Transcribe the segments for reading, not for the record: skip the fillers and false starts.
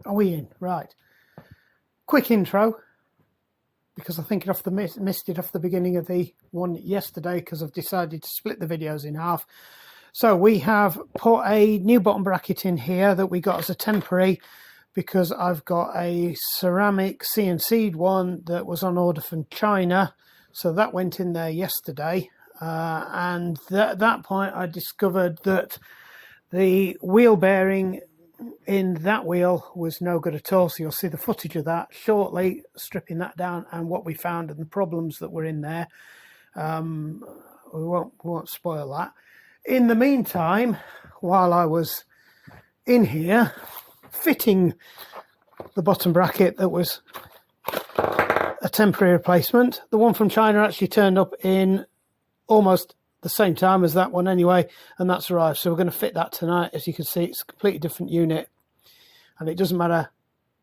Are we in? Right. Quick intro, because I think I missed it off the beginning of the one yesterday because I've decided to split the videos in half. So we have put a new bottom bracket in here that we got as a temporary because I've got a ceramic CNC'd one that was on order from China. So that went in there yesterday. And at that point I discovered that the wheel bearing in that wheel was no good at all. So you'll see the footage of that shortly, stripping that down and what we found and the problems that were in there. We won't spoil that. In the meantime, while I was in here fitting the bottom bracket that was a temporary replacement, the one from China actually turned up in almost the same time as that one anyway, and that's arrived. So we're going to fit that tonight. As you can see, it's a completely different unit, and it doesn't matter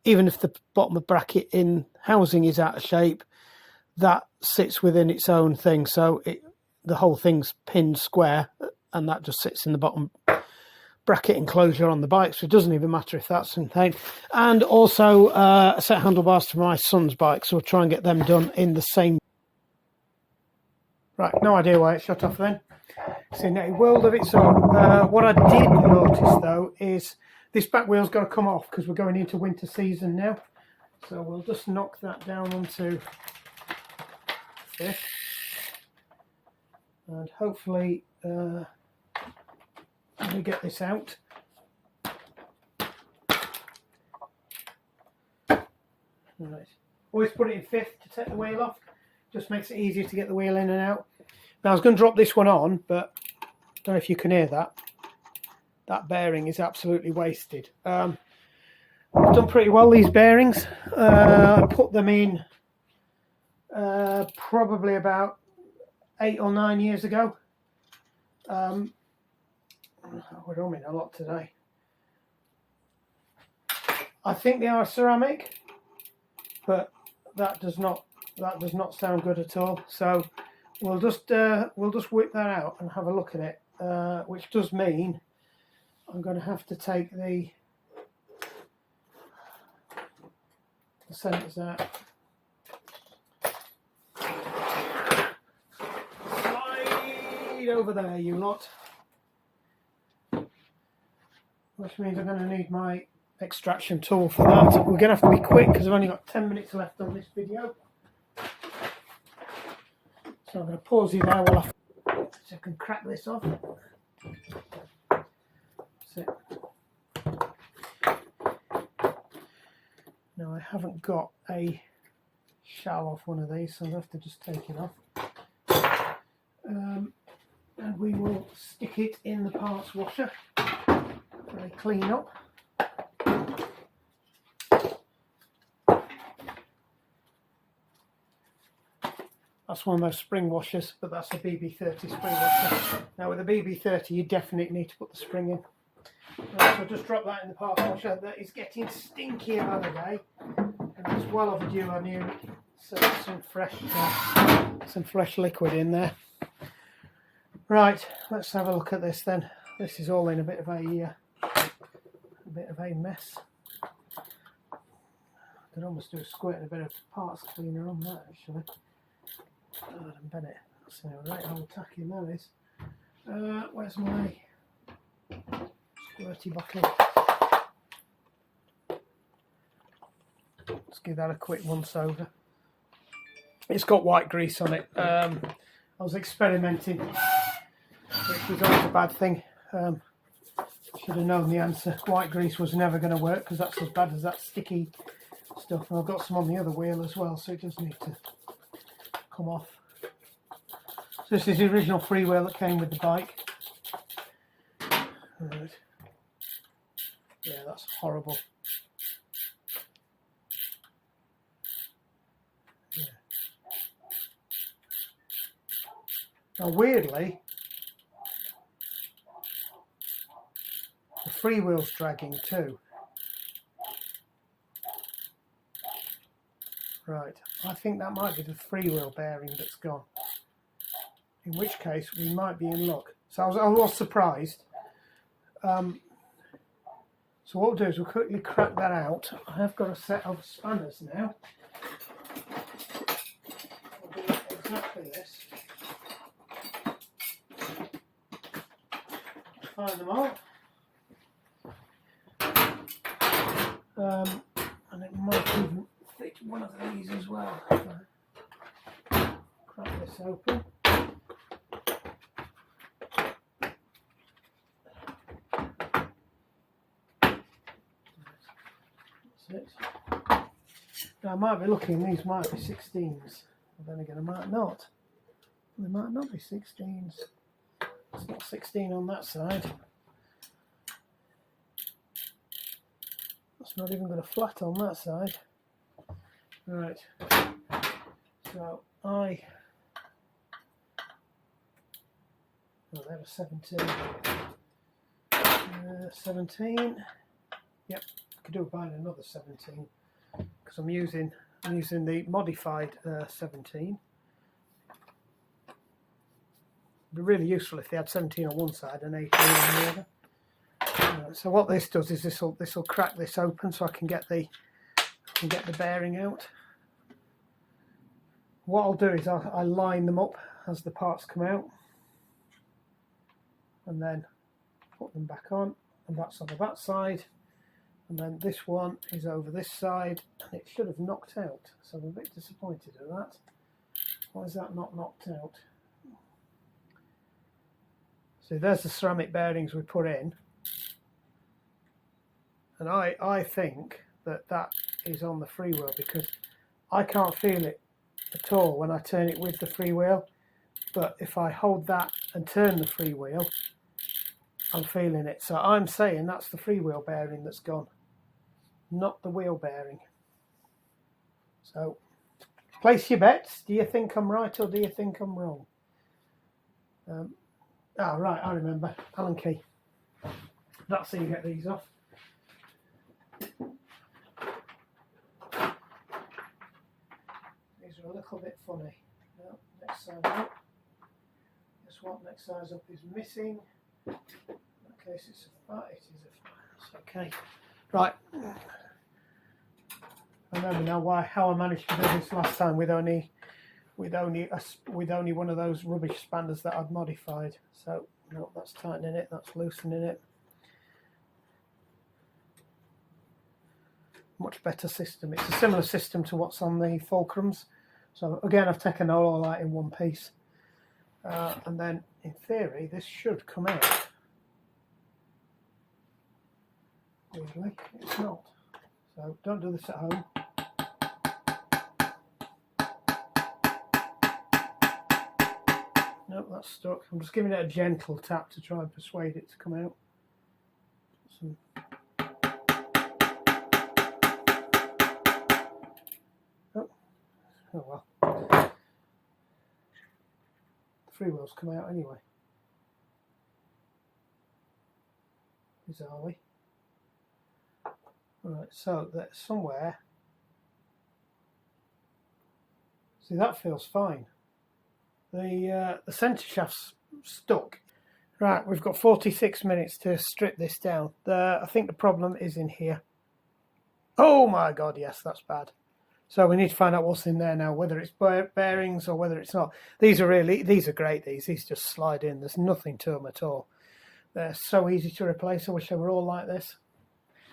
even if the bottom of bracket in housing is out of shape, that sits within its own thing. So the whole thing's pinned square, and that just sits in the bottom bracket enclosure on the bike, so it doesn't even matter if that's something. And also a set of handlebars for my son's bike, so we'll try and get them done in the same. Right, no idea why it shut off then. It's in a world of its own. What I did notice though is this back wheel's got to come off because we're going into winter season now. So we'll just knock that down onto this, and hopefully we get this out. Right. Always put it in fifth to take the wheel off. Just makes it easier to get the wheel in and out. Now I was going to drop this one on, but I don't know if you can hear that. That bearing is absolutely wasted. I've done pretty well, these bearings. I put them in probably about 8 or 9 years ago. We're humming a lot today. I think they are ceramic, but that does not sound good at all. So we'll just whip that out and have a look at it, which does mean I'm going to have to take the centers out. Slide over there, you lot. Which means I'm going to need my extraction tool for that. We're going to have to be quick because I've only got 10 minutes left on this video. So I'm going to pause you there while so I can crack this off. That's it. Now I haven't got a shell off one of these, so I'll have to just take it off. And we will stick it in the parts washer. Very clean up. That's one of those spring washers, but that's a BB30 spring washer. Now with a BB30 you definitely need to put the spring in. Right, so just drop that in the parts washer. That is getting stinkier by the day, and it's well overdue. I knew some fresh liquid in there. Right, let's have a look at this then. This is all in a bit of a mess. I could almost do a squirt and a bit of parts cleaner on that actually. God, and Bennett, that's a right old tacky that is. Where's my squirty bottle? Let's give that a quick once over. It's got white grease on it. I was experimenting, which was always a bad thing. Should have known the answer. White grease was never going to work because that's as bad as that sticky stuff. And I've got some on the other wheel as well, so it does need to come off. So this is the original freewheel that came with the bike. Right. Yeah, that's horrible. Yeah. Now weirdly, the freewheel's dragging too. Right, I think that might be the freewheel bearing that's gone. In which case we might be in luck. So I was surprised. So So what we'll do is we'll quickly crack that out. I have got a set of spanners now. We'll do exactly this. Find them all. And it might even fit one of these as well. Crack this open. It. Now I might be looking, these might be 16s, but then again I might not. They might not be 16s. It's not 16 on that side. That's not even got a flat on that side. Right. So oh, they have a 17. 17. Yep. Could do buying another 17 because I'm using the modified 17. It'd be really useful if they had 17 on one side and 18 on the other. So what this does is this will crack this open so I can get the bearing out. What I'll do is I line them up as the parts come out, and then put them back on, and that's on that side. And then this one is over this side, and it should have knocked out, so I'm a bit disappointed at that. Why is that not knocked out? So there's the ceramic bearings we put in, and I think that is on the freewheel because I can't feel it at all when I turn it with the freewheel, but if I hold that and turn the freewheel, I'm feeling it. So I'm saying that's the freewheel bearing that's gone, not the wheel bearing. So place your bets. Do you think I'm right or do you think I'm wrong? Right, I remember. Allen key. That's how you get these off. These are a little bit funny. No, next size up. Guess what? Next size up is missing. In that case, it's a 5. It is a 5. Okay. Right. I remember now how I managed to do this last time with only one of those rubbish spanners that I'd modified. So no, that's tightening it. That's loosening it. Much better system. It's a similar system to what's on the fulcrums. So again, I've taken all that in one piece, and then in theory this should come out. Weirdly, it's not. So don't do this at home. Nope, that's stuck. I'm just giving it a gentle tap to try and persuade it to come out. Oh well. The freewheels come out anyway. Bizarrely. Right, so that's somewhere. See, that feels fine. The centre shaft's stuck. Right, we've got 46 minutes to strip this down. I think the problem is in here. Oh my god, yes, that's bad. So we need to find out what's in there now, whether it's bearings or whether it's not. These are great, these just slide in. There's nothing to them at all. They're so easy to replace. I wish they were all like this.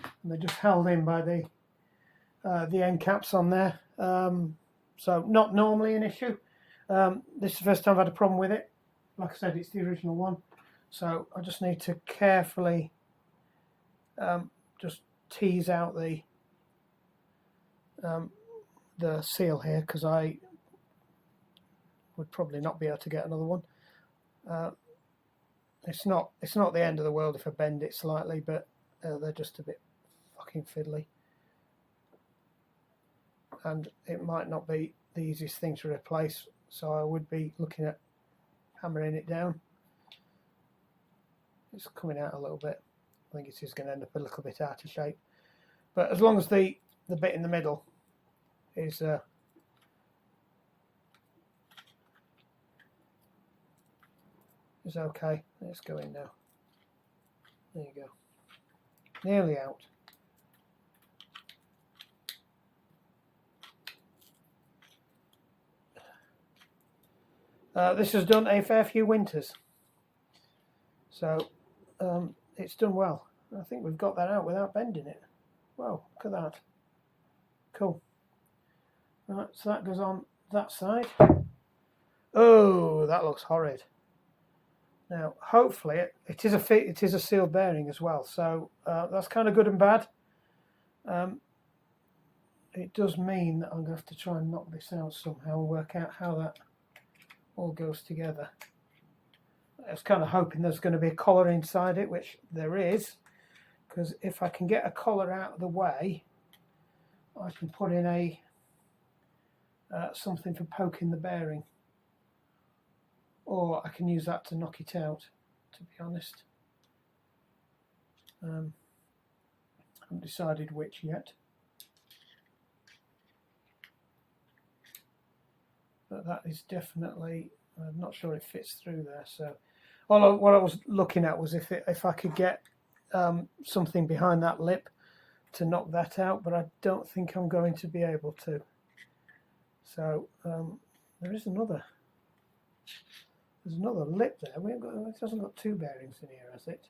And they're just held in by the end caps on there. So not normally an issue. This is the first time I've had a problem with it. Like I said, it's the original one. So I just need to carefully just tease out the seal here, because I would probably not be able to get another one. It's not the end of the world if I bend it slightly, but they're just a bit fucking fiddly, and it might not be the easiest thing to replace, so I would be looking at hammering it down. It's coming out a little bit. I think it is going to end up a little bit out of shape, but as long as the bit in the middle is okay. Let's go in now. There you go. Nearly out. This has done a fair few winters, so it's done well. I think we've got that out without bending it. Wow, look at that. Cool. Right, so that goes on that side. Oh, that looks horrid. Now, hopefully, it is a sealed bearing as well, so that's kind of good and bad. It does mean that I'm going to have to try and knock this out somehow and work out how that all goes together. I was kind of hoping there's going to be a collar inside it, which there is, because if I can get a collar out of the way, I can put in a something for poking the bearing, or I can use that to knock it out, to be honest. I haven't decided which yet, but that is definitely, I'm not sure it fits through there. So what I was looking at was if I could get something behind that lip to knock that out, but I don't think I'm going to be able to. So there is another. There's another lip there. It hasn't got two bearings in here, has it?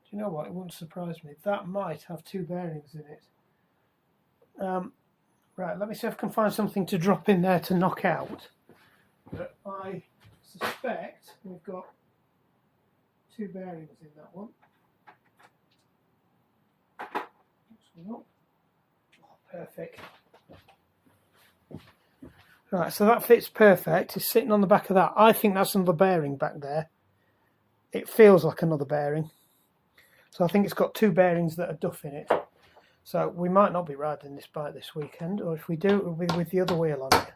Do you know what? It wouldn't surprise me. That might have two bearings in it. Right, let me see if I can find something to drop in there to knock out. But I suspect we've got two bearings in that one. Oh, perfect. Right, so that fits perfect. It's sitting on the back of that. I think that's another bearing back there. It feels like another bearing. So I think it's got two bearings that are duff in it. So we might not be riding this bike this weekend, or if we do, it will be with the other wheel on it.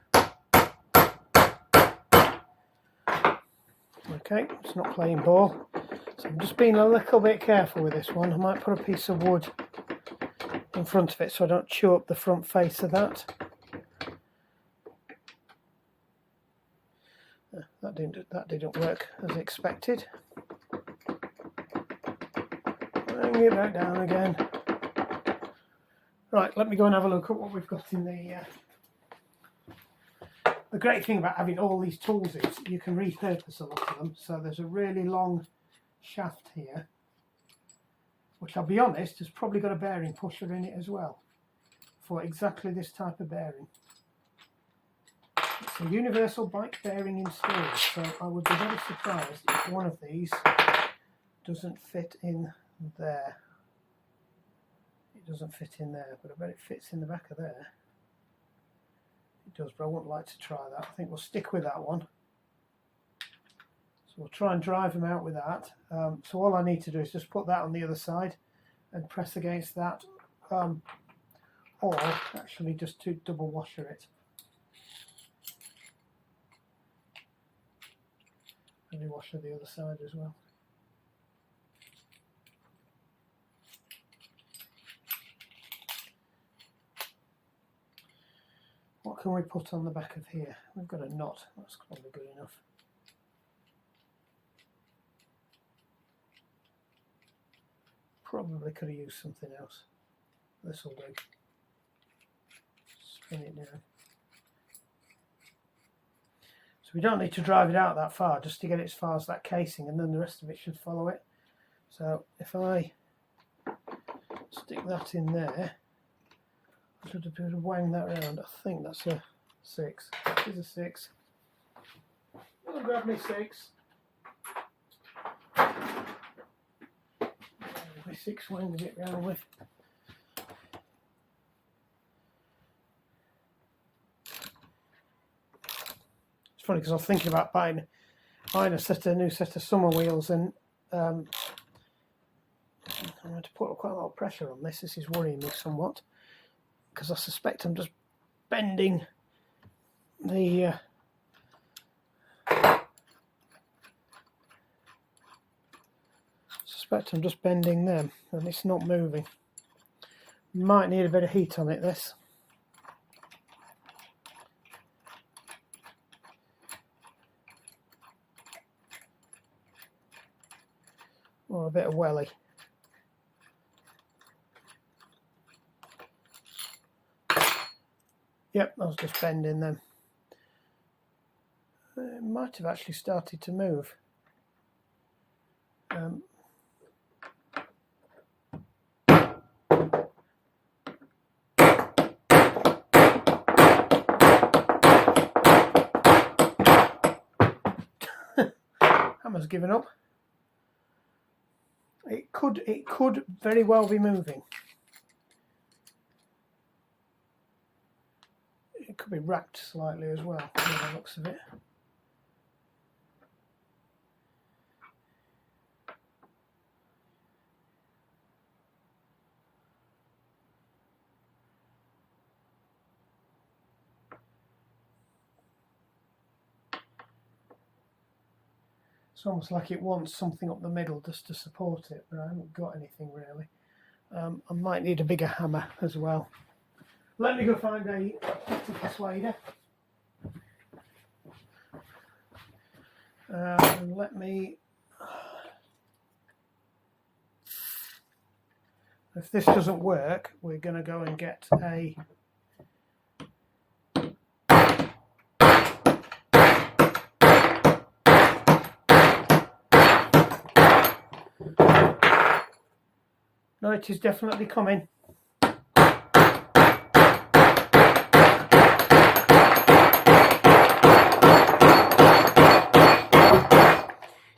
Okay, it's not playing ball. So I'm just being a little bit careful with this one. I might put a piece of wood in front of it so I don't chew up the front face of that. That didn't work as expected. Bring it back down again. Right, let me go and have a look at what we've got in the great thing about having all these tools is you can repurpose a lot of them. So there's a really long shaft here, which I'll be honest has probably got a bearing pusher in it as well for exactly this type of bearing. It's a universal bike bearing installed, so I would be very surprised if one of these doesn't fit in there. It doesn't fit in there, but I bet it fits in the back of there. It does, but I wouldn't like to try that. I think we'll stick with that one. So we'll try and drive them out with that. So all I need to do is just put that on the other side and press against that, or actually just to double washer it. And washer the other side as well. What can we put on the back of here? We've got a knot, that's probably good enough. Probably could have used something else. This will do. Spin it down. So we don't need to drive it out that far, just to get it as far as that casing, and then the rest of it should follow it. So if I stick that in there, I should have wang that around. I think that's a 6. It is a 6. I'll grab me 6. My 6 wang to get round with. Funny because I was thinking about buying a new set of summer wheels, and I'm going to put quite a lot of pressure on this. This is worrying me somewhat because I suspect I'm just bending the them, and it's not moving. Might need a bit of heat on it, this. Or a bit of welly. Yep, I was just bending them. It might have actually started to move. Hammer's given up. It could very well be moving. It could be racked slightly as well, by the looks of it. It's almost like it wants something up the middle just to support it, but I haven't got anything really. I might need a bigger hammer as well. Let me go find a persuader. Let me... If this doesn't work, we're going to go and get a... No, it is definitely coming.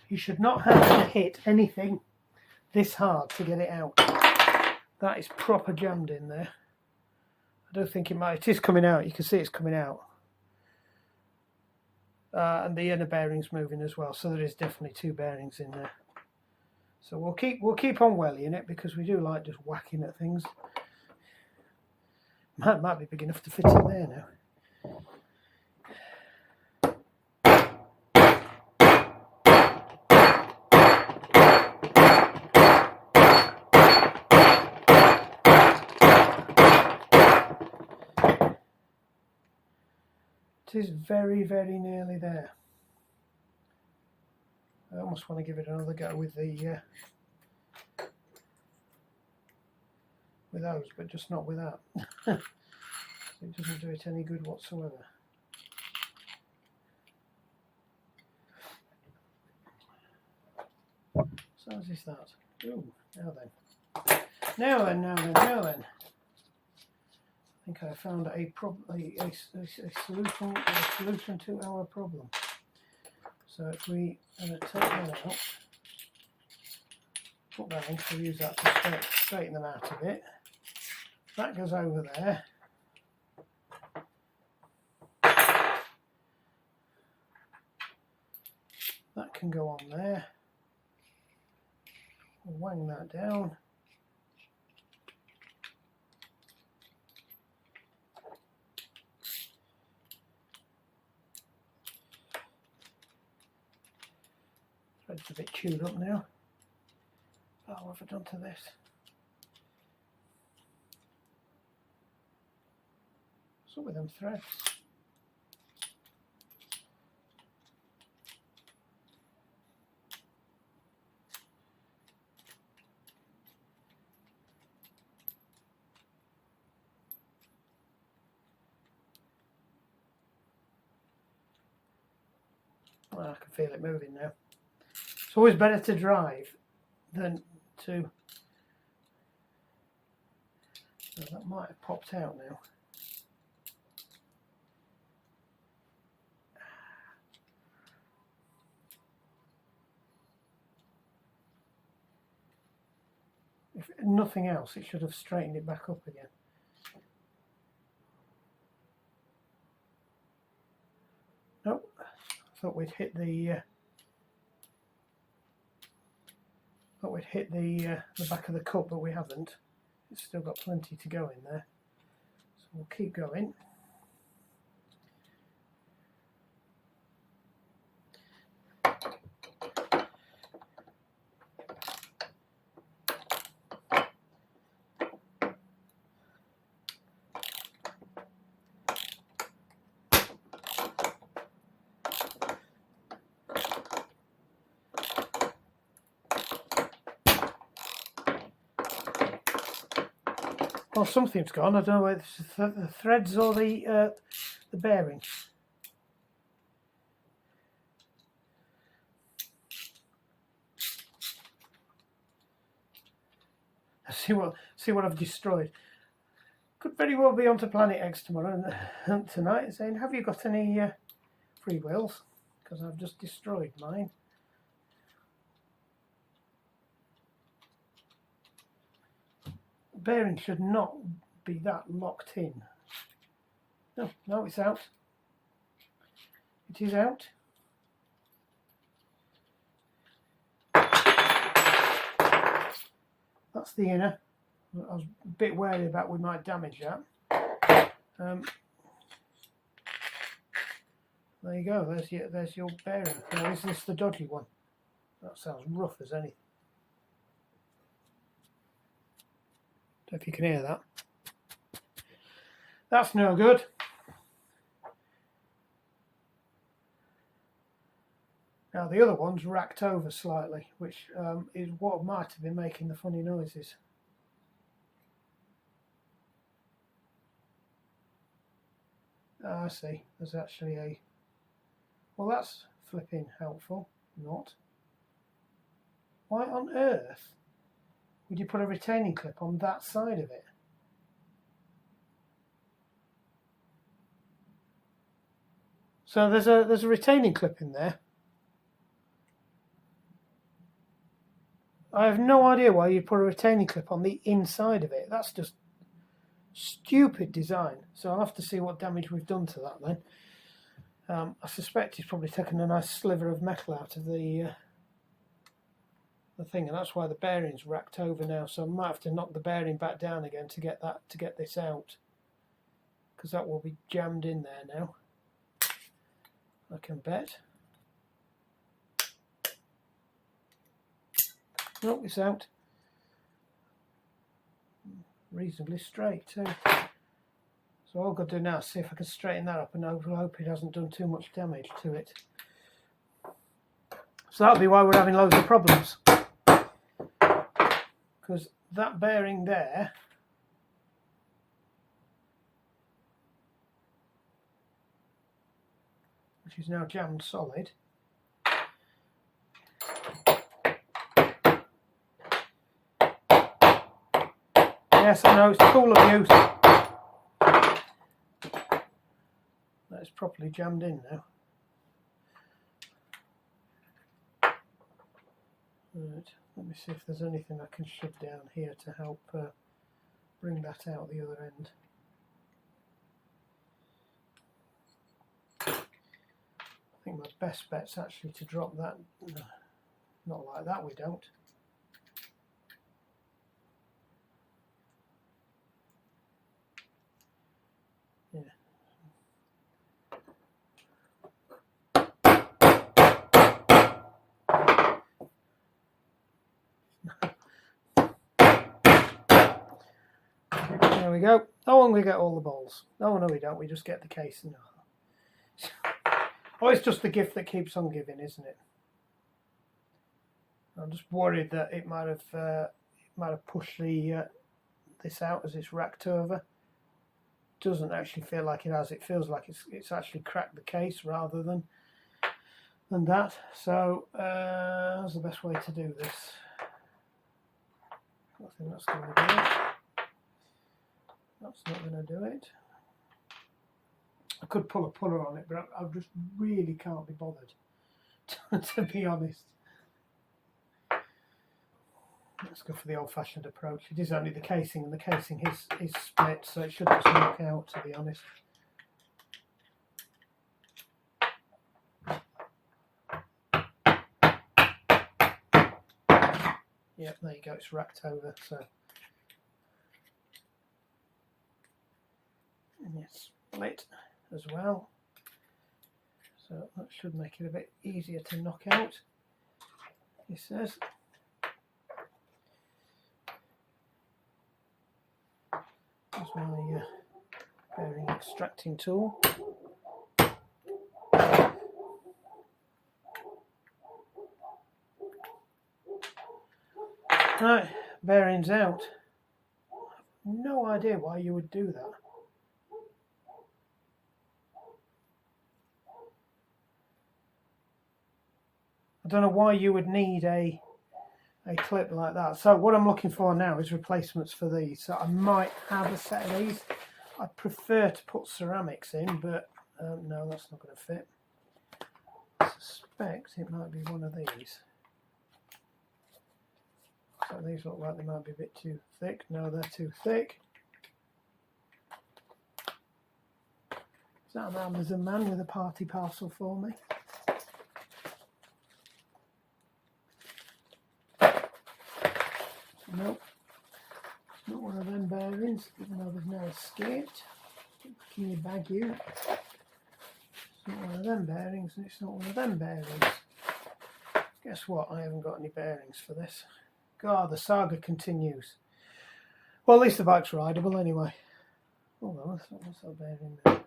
You should not have to hit anything this hard to get it out. That is proper jammed in there. I don't think it might. It is coming out. You can see it's coming out. And the inner bearing's moving as well. So there is definitely two bearings in there. So we'll keep on wellying it because we do like just whacking at things. Might be big enough to fit in there now. It is very, very nearly there. I almost want to give it another go with the with those, but just not with that. It doesn't do it any good whatsoever. So as is that. Ooh, now then. Now then. I think I found a solution to our problem. So if we take that out, put that in, we'll use that to straighten them out a bit. That goes over there. That can go on there. We'll wang that down. Thread's a bit chewed up now. Oh, what have I done to this? What's up with them threads? Well, I can feel it moving now. It's always better to drive than to... Oh, that might have popped out now. If nothing else, it should have straightened it back up again. Nope. I thought we'd hit the the back of the cup, but we haven't. It's still got plenty to go in there, so we'll keep going. Well, something's gone. I don't know whether it's the threads or the bearing. see what I've destroyed. Could very well be onto Planet X tomorrow and tonight, saying, have you got any free wheels? Because I've just destroyed mine. The bearing should not be that locked in. No, it's out. It is out. That's the inner. I was a bit wary about we might damage that. There you go. There's your bearing. Now, is this the dodgy one? That sounds rough as anything. Don't know if you can hear that. That's no good. Now the other one's racked over slightly, which is what might have been making the funny noises. I see. There's actually a... Well, that's flipping helpful. Not. Why on earth would you put a retaining clip on that side of it? So there's a retaining clip in there. I have no idea why you'd put a retaining clip on the inside of it. That's just stupid design. So I'll have to see what damage we've done to that then. I suspect he's probably taken a nice sliver of metal out of the thing, and that's why the bearing's racked over now. So I might have to knock the bearing back down again to get this out, because that will be jammed in there now, I can bet. Nope, it's out. Reasonably straight too. So all I've got to do now is see if I can straighten that up, and I hope it hasn't done too much damage to it. So that'll be why we're having loads of problems. Because that bearing there which is now jammed solid. Yes, I know, it's tool abuse. That's properly jammed in now. Right, let me see if there's anything I can shove down here to help bring that out the other end. I think my best bet's actually to drop that. Not like that, we don't. Yeah. There we go. Oh, and we get all the balls. Oh, no, we don't. We just get the case. No. Oh, it's just the gift that keeps on giving, isn't it? I'm just worried that it might have pushed this out as it's racked over. Doesn't actually feel like it has. It feels like it's actually cracked the case rather than that. So that's the best way to do this. I think that's going to do it. That's not going to do it. I could pull a puller on it, but I just really can't be bothered, to be honest. Let's go for the old-fashioned approach. It is only the casing, and the casing is split, so it should just knock out, to be honest. Yep, there you go, it's racked over, so. And it's split as well, so that should make it a bit easier to knock out, he says. There's my bearing extracting tool. Right, bearings out. I have no idea why you would do that. I don't know why you would need a a clip like that. So what I'm looking for now is replacements for these. So I might have a set of these. I'd prefer to put ceramics in, but no, that's not going to fit. I suspect it might be one of these. So these look like they might be a bit too thick. No, they're too thick. Is that an Amazon man with a party parcel for me? Nope. It's not one of them bearings, even though they've now escaped. Can you bag you? It's not one of them bearings, and it's not one of them bearings. Guess what? I haven't got any bearings for this. God, the saga continues. Well, at least the bike's rideable anyway. Hold on, what's that bearing there?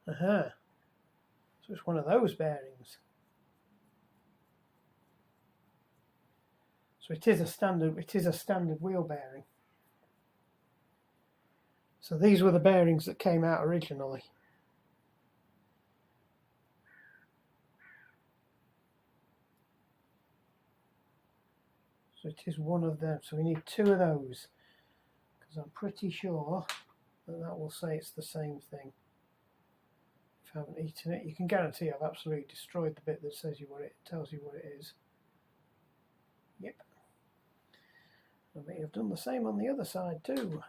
Aha. So it's one of those bearings. So it is a standard wheel bearing. So these were the bearings that came out originally. So it is one of them. So we need two of those, because I'm pretty sure that will say it's the same thing. If I haven't eaten it, you can guarantee I've absolutely destroyed the bit that says tells you what it is. Yep. I may have done the same on the other side too.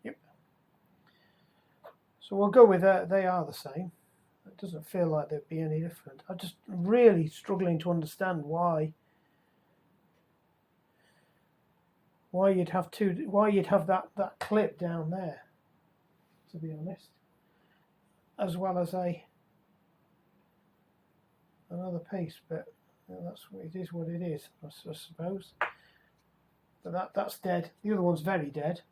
Yep. So we'll go with that. They are the same. It doesn't feel like they'd be any different. I'm just really struggling to understand why you'd have that clip down there, to be honest, as well as another piece. But that's what it is. What it is, I suppose. But that's dead. The other one's very dead.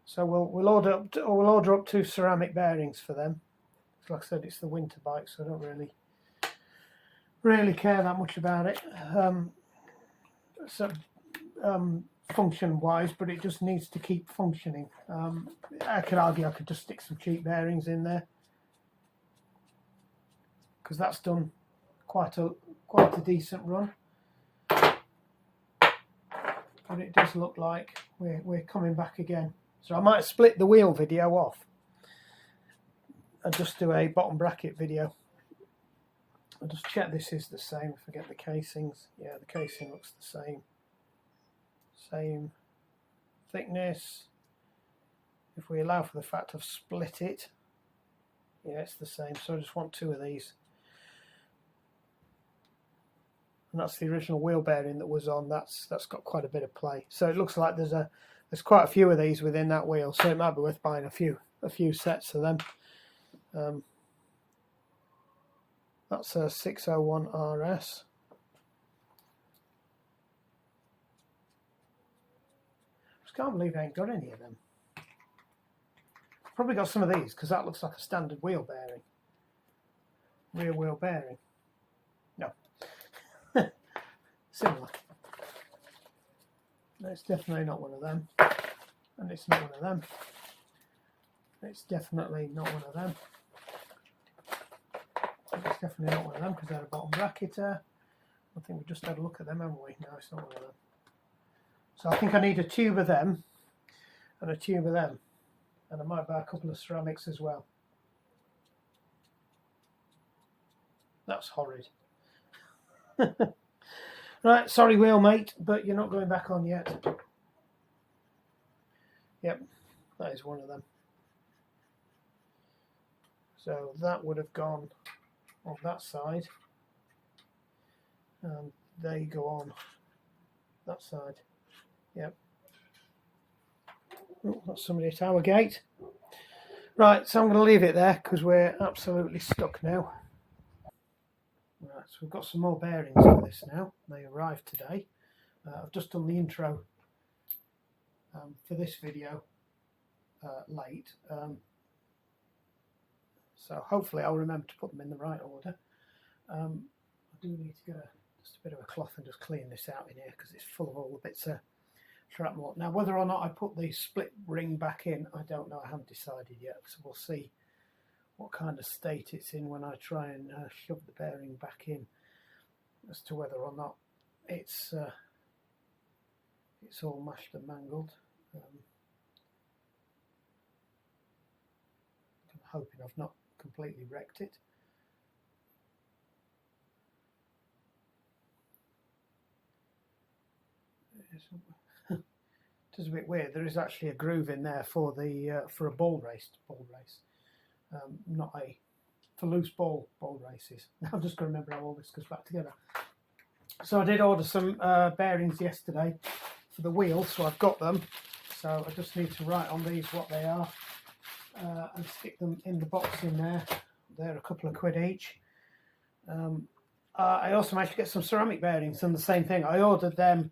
So we'll order up 2 ceramic bearings for them. Like I said, it's the winter bike, so I don't really care that much about it. Function wise, but it just needs to keep functioning. I could argue I could just stick some cheap bearings in there, because that's done quite a decent run. But it does look like we're coming back again. So I might split the wheel video off and just do a bottom bracket video. I'll just check this is the same. Forget the casings. Yeah, the casing looks the same. Same thickness. If we allow for the fact I've split it, yeah, it's the same. So I just want 2 of these. And that's the original wheel bearing that was on. That's got quite a bit of play. So it looks like there's quite a few of these within that wheel. So it might be worth buying a few sets of them. That's a 601 RS. I just can't believe I ain't got any of them. Probably got some of these, because that looks like a standard wheel bearing. Rear wheel bearing. No. Similar. No, it's definitely not one of them. And it's not one of them. It's definitely not one of them. It's definitely not one of them, because they're a bottom bracket there. I think we just had a look at them, haven't we? No, it's not one of them. So I think I need a tube of them and a tube of them. And I might buy a couple of ceramics as well. That's horrid. Right, sorry wheel mate, but you're not going back on yet. Yep, that is one of them. So that would have gone on that side, and they go on that side. Yep. Oh, that's somebody at our gate. Right, so I'm going to leave it there, because we're absolutely stuck now. Right, so we've got some more bearings for this now. They arrived today. I've just done the intro for this video late. So hopefully I'll remember to put them in the right order. I do need to get just a bit of a cloth and just clean this out in here, because it's full of all the bits of shrapnel. Now whether or not I put the split ring back in, I don't know, I haven't decided yet, so we'll see what kind of state it's in when I try and shove the bearing back in, as to whether or not it's all mashed and mangled. I'm hoping I've not completely wrecked it. It's a bit weird. There is actually a groove in there for the for a ball race, not a for loose ball races. I'm just going to remember how all this goes back together. So I did order some bearings yesterday for the wheel, so I've got them. So I just need to write on these what they are and stick them in the box in there. They're a couple of quid each. I also managed to get some ceramic bearings, and the same thing. I ordered them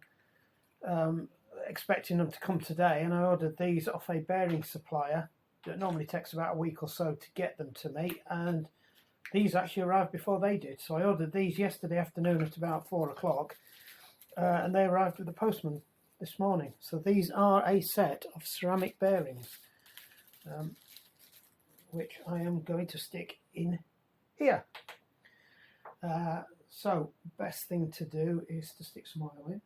expecting them to come today, and I ordered these off a bearing supplier that normally takes about a week or so to get them to me, and these actually arrived before they did. So I ordered these yesterday afternoon at about 4 o'clock, and they arrived with the postman this morning. So these are a set of ceramic bearings, which I am going to stick in here. So best thing to do is to stick some oil in.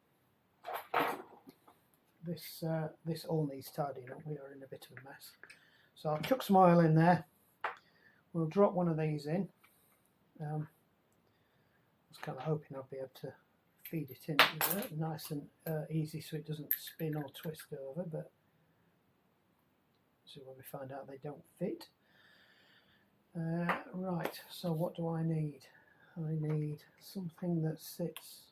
This all needs tidying up. We are in a bit of a mess. So I'll chuck some oil in there. We'll drop one of these in. I was kind of hoping I'd be able to feed it in nice and easy so it doesn't spin or twist over, but see when we find out they don't fit. Right, so what do I need? I need something that sits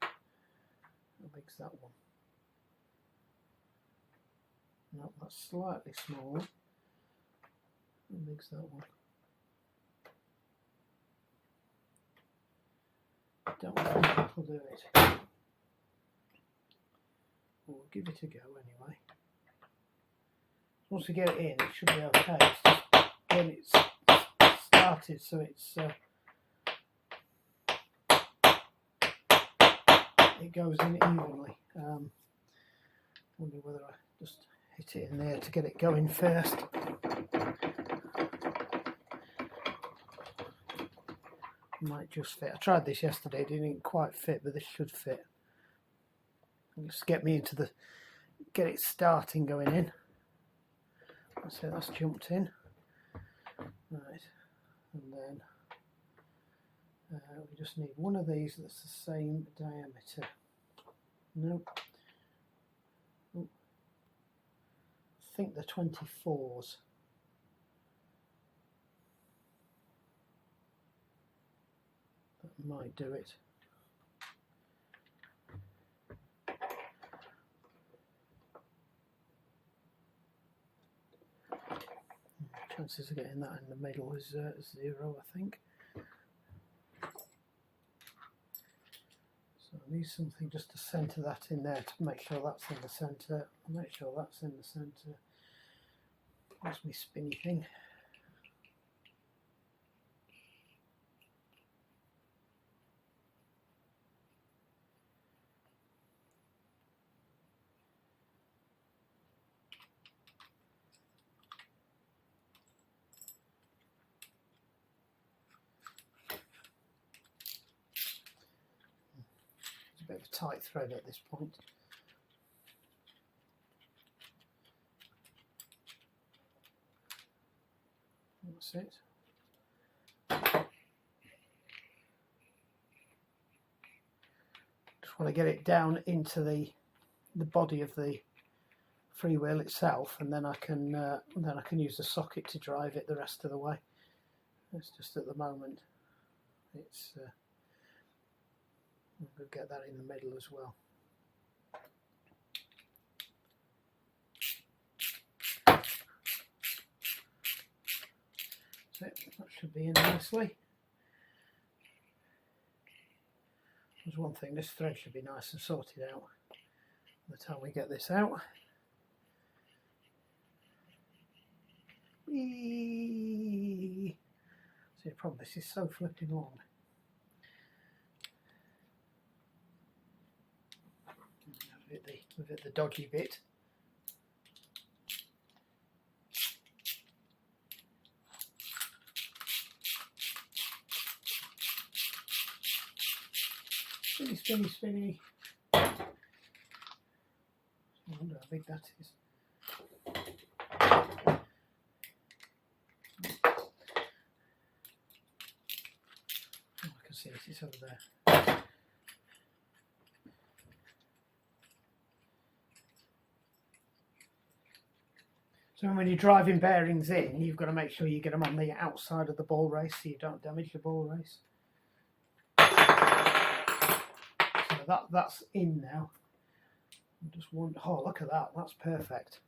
how big's that one? No, that's slightly smaller. How big's that one? Don't think that'll do it. We'll give it a go anyway. Once we get it in, it should be okay. It's just when it's started, so it's it goes in evenly. Wonder whether I just hit it in there to get it going first. Might just fit. I tried this yesterday, it didn't quite fit, but this should fit. Just get me into the, get it starting going in. So that's jumped in. Right, and then we just need one of these that's the same diameter. Nope. Oh. I think they're 24s. That might do it. Chances of getting that in the middle is 0, I think. So I need something just to centre that in there to make sure that's in the centre. Make sure that's in the centre. That's my spinny thing. Bit of a tight thread at this point. That's it. Just want to get it down into the body of the freewheel itself, and then I can use the socket to drive it the rest of the way. It's just at the moment it's we'll get that in the middle as well. So that should be in nicely. There's one thing, this thread should be nice and sorted out by the time we get this out. See the problem, this is so flipping long. give it the dodgy bit. Spinny, spinny, spinny. I wonder how big that is. Oh, I can see it, it's over there. So when you're driving bearings in, you've got to make sure you get them on the outside of the ball race so you don't damage the ball race. So that's in now. Just one, oh look at that, that's perfect.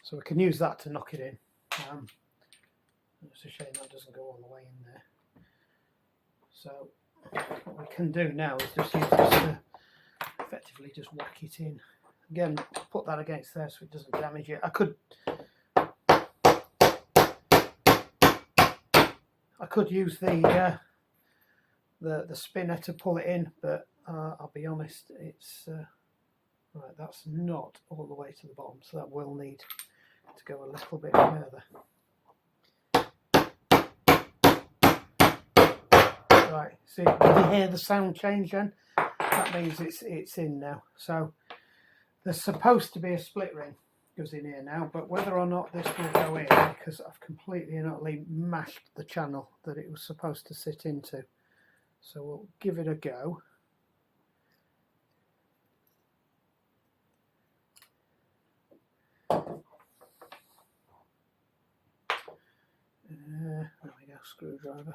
So we can use that to knock it in. It's a shame that doesn't go all the way in there. So what we can do now is just use this to effectively just whack it in. Again, put that against there so it doesn't damage it. I could use the spinner to pull it in, but I'll be honest, it's right. That's not all the way to the bottom, so that will need to go a little bit further. Right, see, can you hear the sound change then? That means it's in now. So there's supposed to be a split ring goes in here now, but whether or not this will go in, because I've completely and utterly mashed the channel that it was supposed to sit into. So we'll give it a go. There we go, screwdriver.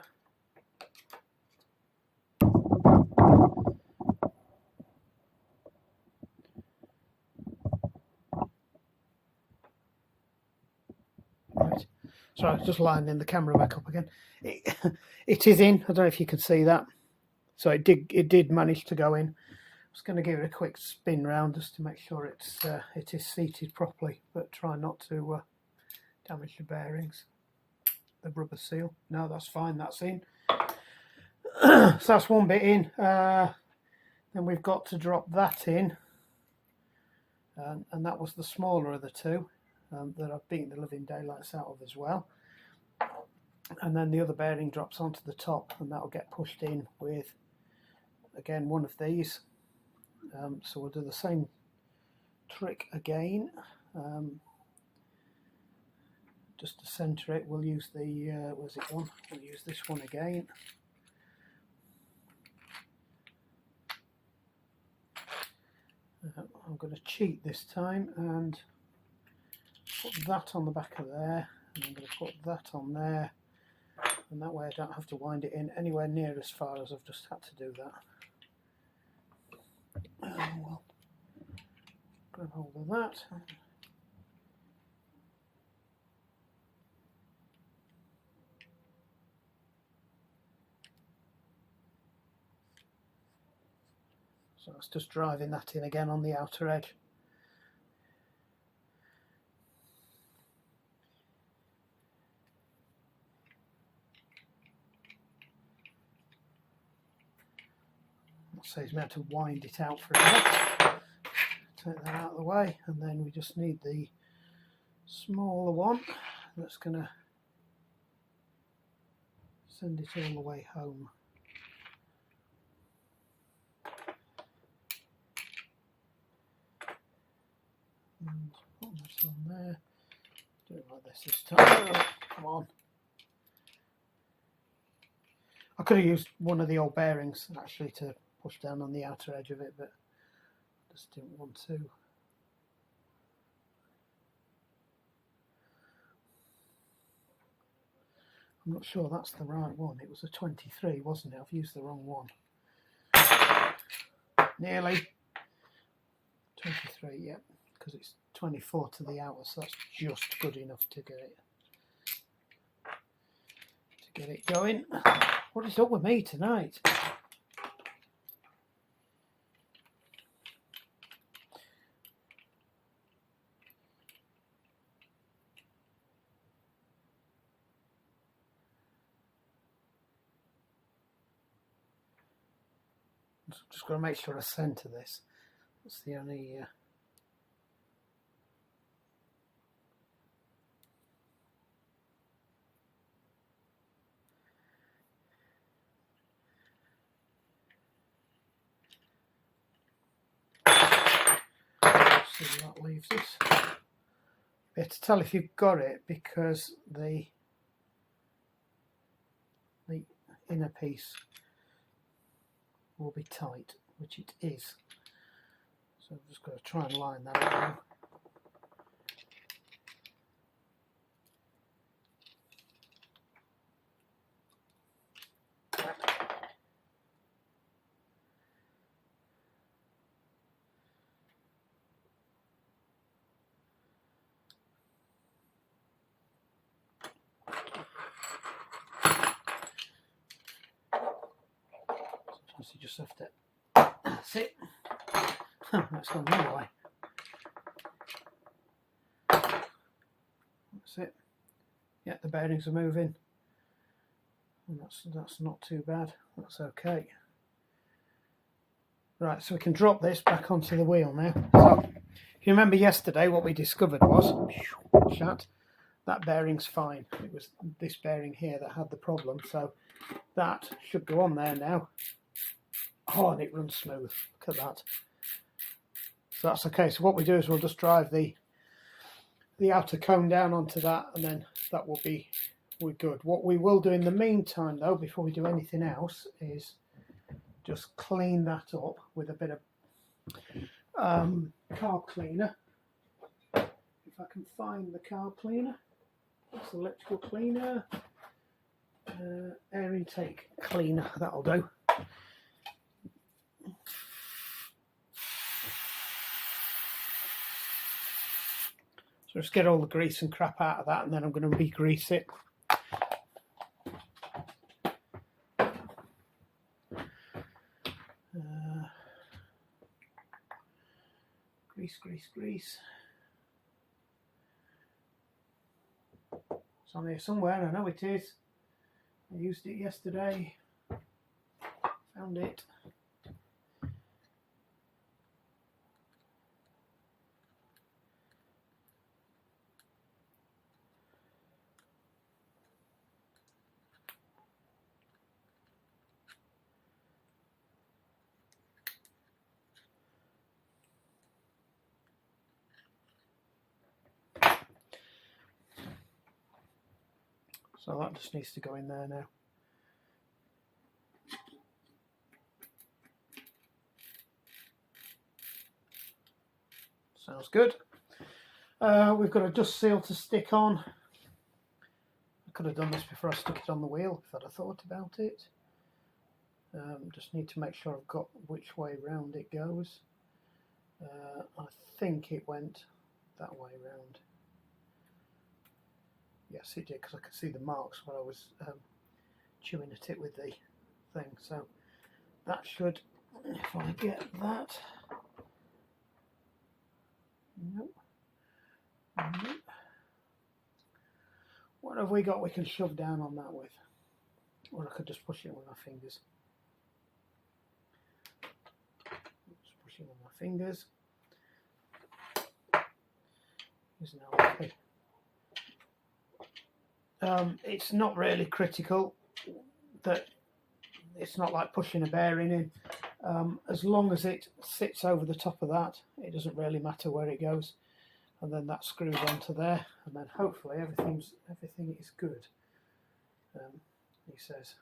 Right, so I was just lining the camera back up again. It is in. I don't know if you can see that. So it did manage to go in. I was going to give it a quick spin round just to make sure it is seated properly, but try not to damage the bearings. The rubber seal. No, that's fine, that's in. So that's one bit in. Then we've got to drop that in, and that was the smaller of the two that I've beaten the living daylights out of as well. And then the other bearing drops onto the top, and that'll get pushed in with, again, one of these. So we'll do the same trick again. Just to centre it, we'll use the, where's it one? We'll use this one again. I'm going to cheat this time and put that on the back of there, and I'm going to put that on there, and that way I don't have to wind it in anywhere near as far as I've just had to do that. We'll grab hold of that. So it's just driving that in again on the outer edge. That saves me how to wind it out for a minute. Take that out of the way, and then we just need the smaller one that's going to send it all the way home. And put this on there. Do it like this time. Oh, come on. I could have used one of the old bearings actually to push down on the outer edge of it, but just didn't want to. I'm not sure that's the right one. It was a 23, wasn't it? I've used the wrong one. Nearly. 23, yep. Because it's 24 to the outer, so that's just good enough to get it going. What is up with me tonight? Just got to make sure I centre this. That's the only see where that leaves us. You have to tell if you've got it, because the inner piece will be tight, which it is. So I'm just going to try and line that up now. Sometimes you just have to, that's it. That's gone the other way. That's it. Yeah, the bearings are moving, and that's not too bad. That's okay. Right, so we can drop this back onto the wheel now. So, if you remember yesterday, what we discovered was that bearing's fine. It was this bearing here that had the problem, so that should go on there now. Oh, and it runs smooth. Look at that. So that's okay. So what we do is we'll just drive the outer cone down onto that, and then that will be good. What we will do in the meantime, though, before we do anything else, is just clean that up with a bit of carb cleaner. If I can find the carb cleaner, it's electrical cleaner, air intake cleaner, that'll do. So just get all the grease and crap out of that, and then I'm going to re-grease it. Grease. It's on here somewhere, I know it is. I used it yesterday. Found it. So that just needs to go in there now. Sounds good. We've got a dust seal to stick on. I could have done this before I stuck it on the wheel if I'd have thought about it. Just need to make sure I've got which way round it goes. I think it went that way round. Yes, it did, because I could see the marks when I was chewing at it with the thing. So that should, if I get that. Nope. What have we got we can shove down on that with? Or I could just push it with my fingers. Just pushing with my fingers. Here's an LP. It's not really critical that it's not like pushing a bearing in. As long as it sits over the top of that, it doesn't really matter where it goes. And then that screws onto there, and then hopefully everything is good. He says.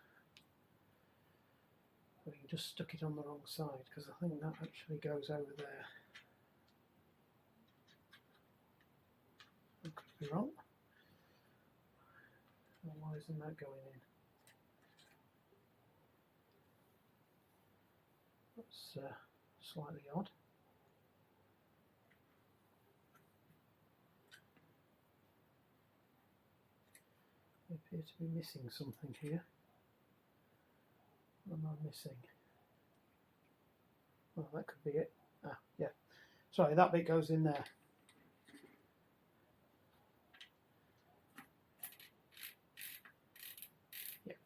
But he just stuck it on the wrong side, because I think that actually goes over there. I could be wrong. Why isn't that going in? That's slightly odd. I appear to be missing something here. What am I missing? Well, that could be it. Ah, yeah. Sorry, that bit goes in there. Yeah.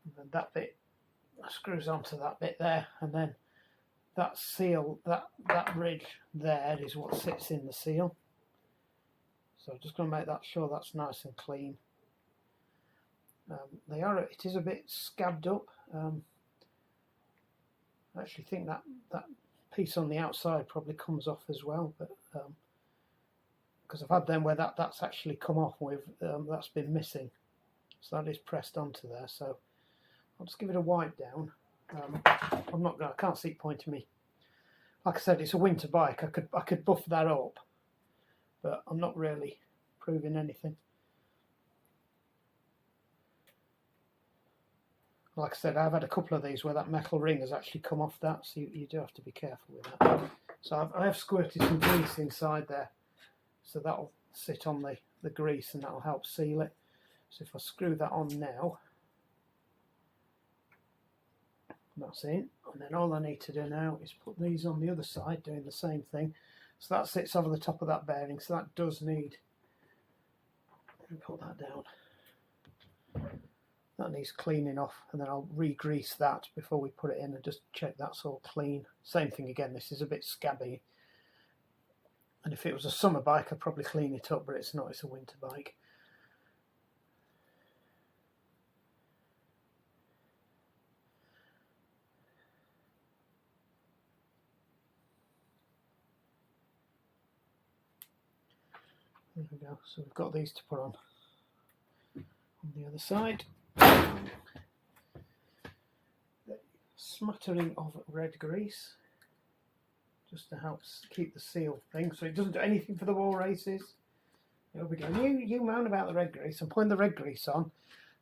And then that bit screws onto that bit there, and then that seal, that ridge there is what sits in the seal. So I'm just going to make that sure that's nice and clean. It is a bit scabbed up. I actually think that piece on the outside probably comes off as well, but because I've had them where that's actually come off with that's been missing, so that is pressed onto there. So I'll just give it a wipe down. I can't see it pointing me. Like I said, it's a winter bike. I could buff that up, but I'm not really proving anything. Like I said, I've had a couple of these where that metal ring has actually come off that, so you do have to be careful with that. So I have squirted some grease inside there, so that'll sit on the grease and that'll help seal it. So if I screw that on now, that's in, and then all I need to do now is put these on the other side, doing the same thing. So that sits over the top of that bearing, so that does need, let me put that down. That needs cleaning off, and then I'll re-grease that before we put it in and just check that's all clean. Same thing again, this is a bit scabby. And if it was a summer bike, I'd probably clean it up, but it's not, it's a winter bike. There we go, so we've got these to put on the other side. Smattering of red grease just to help keep the seal thing, so it doesn't do anything for the wall races. There we go. You moan about the red grease. I'm putting the red grease on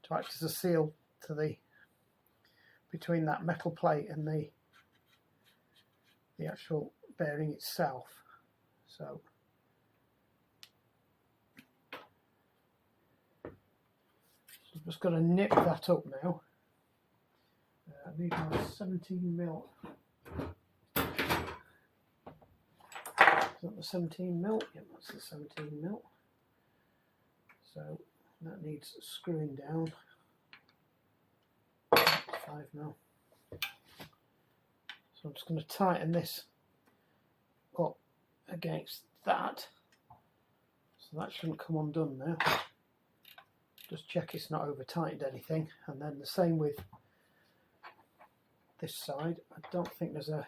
to act as a seal to the between that metal plate and the actual bearing itself. So I'm just going to nip that up now. I need my 17mm. Is that the 17mm? Yep, that's the 17mm. So that needs screwing down. 5mm. So I'm just going to tighten this up against that. So that shouldn't come undone now. Just check it's not over tightened anything, and then the same with this side. I don't think there's a,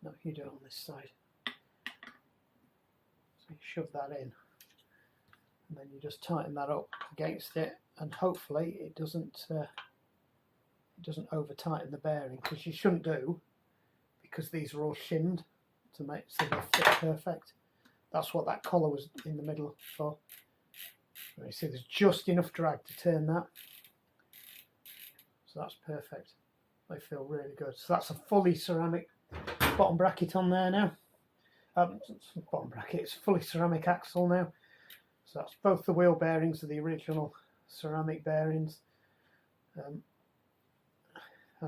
no, you do it on this side. So you shove that in, and then you just tighten that up against it, and hopefully it doesn't over tighten the bearing, because you shouldn't do, because these are all shimmed to make so they fit perfect. That's what that collar was in the middle for. You see there's just enough drag to turn that, so that's perfect. They feel really good. So that's a fully ceramic bottom bracket on there now. Bottom bracket, it's fully ceramic axle now. So that's both the wheel bearings are the original ceramic bearings, and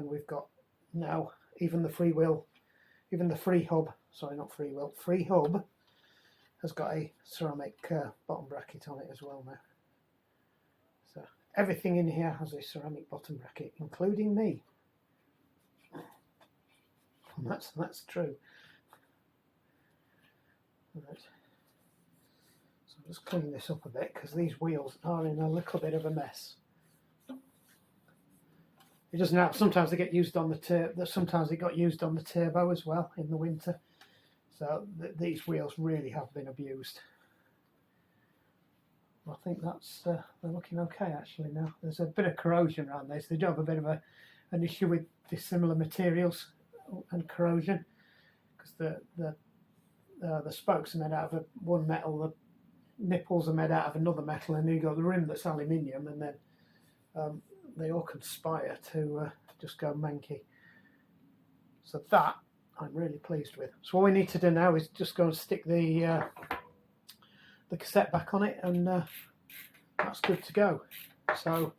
we've got now even the free wheel, even the free hub, sorry not free wheel, free hub has got a ceramic bottom bracket on it as well now. So everything in here has a ceramic bottom bracket, including me. And that's true. Right. So I'll just clean this up a bit, because these wheels are in a little bit of a mess. It doesn't have, sometimes they get used on the sometimes they got used on the turbo as well in the winter. So these wheels really have been abused. I think that's they're looking okay actually now. There's a bit of corrosion around this. They do have a bit of an issue with dissimilar materials and corrosion, because the spokes are made out of one metal, the nipples are made out of another metal, and then you got the rim that's aluminium, and then they all conspire to just go manky. So that I'm really pleased with. So what we need to do now is just go and stick the cassette back on it, and that's good to go. So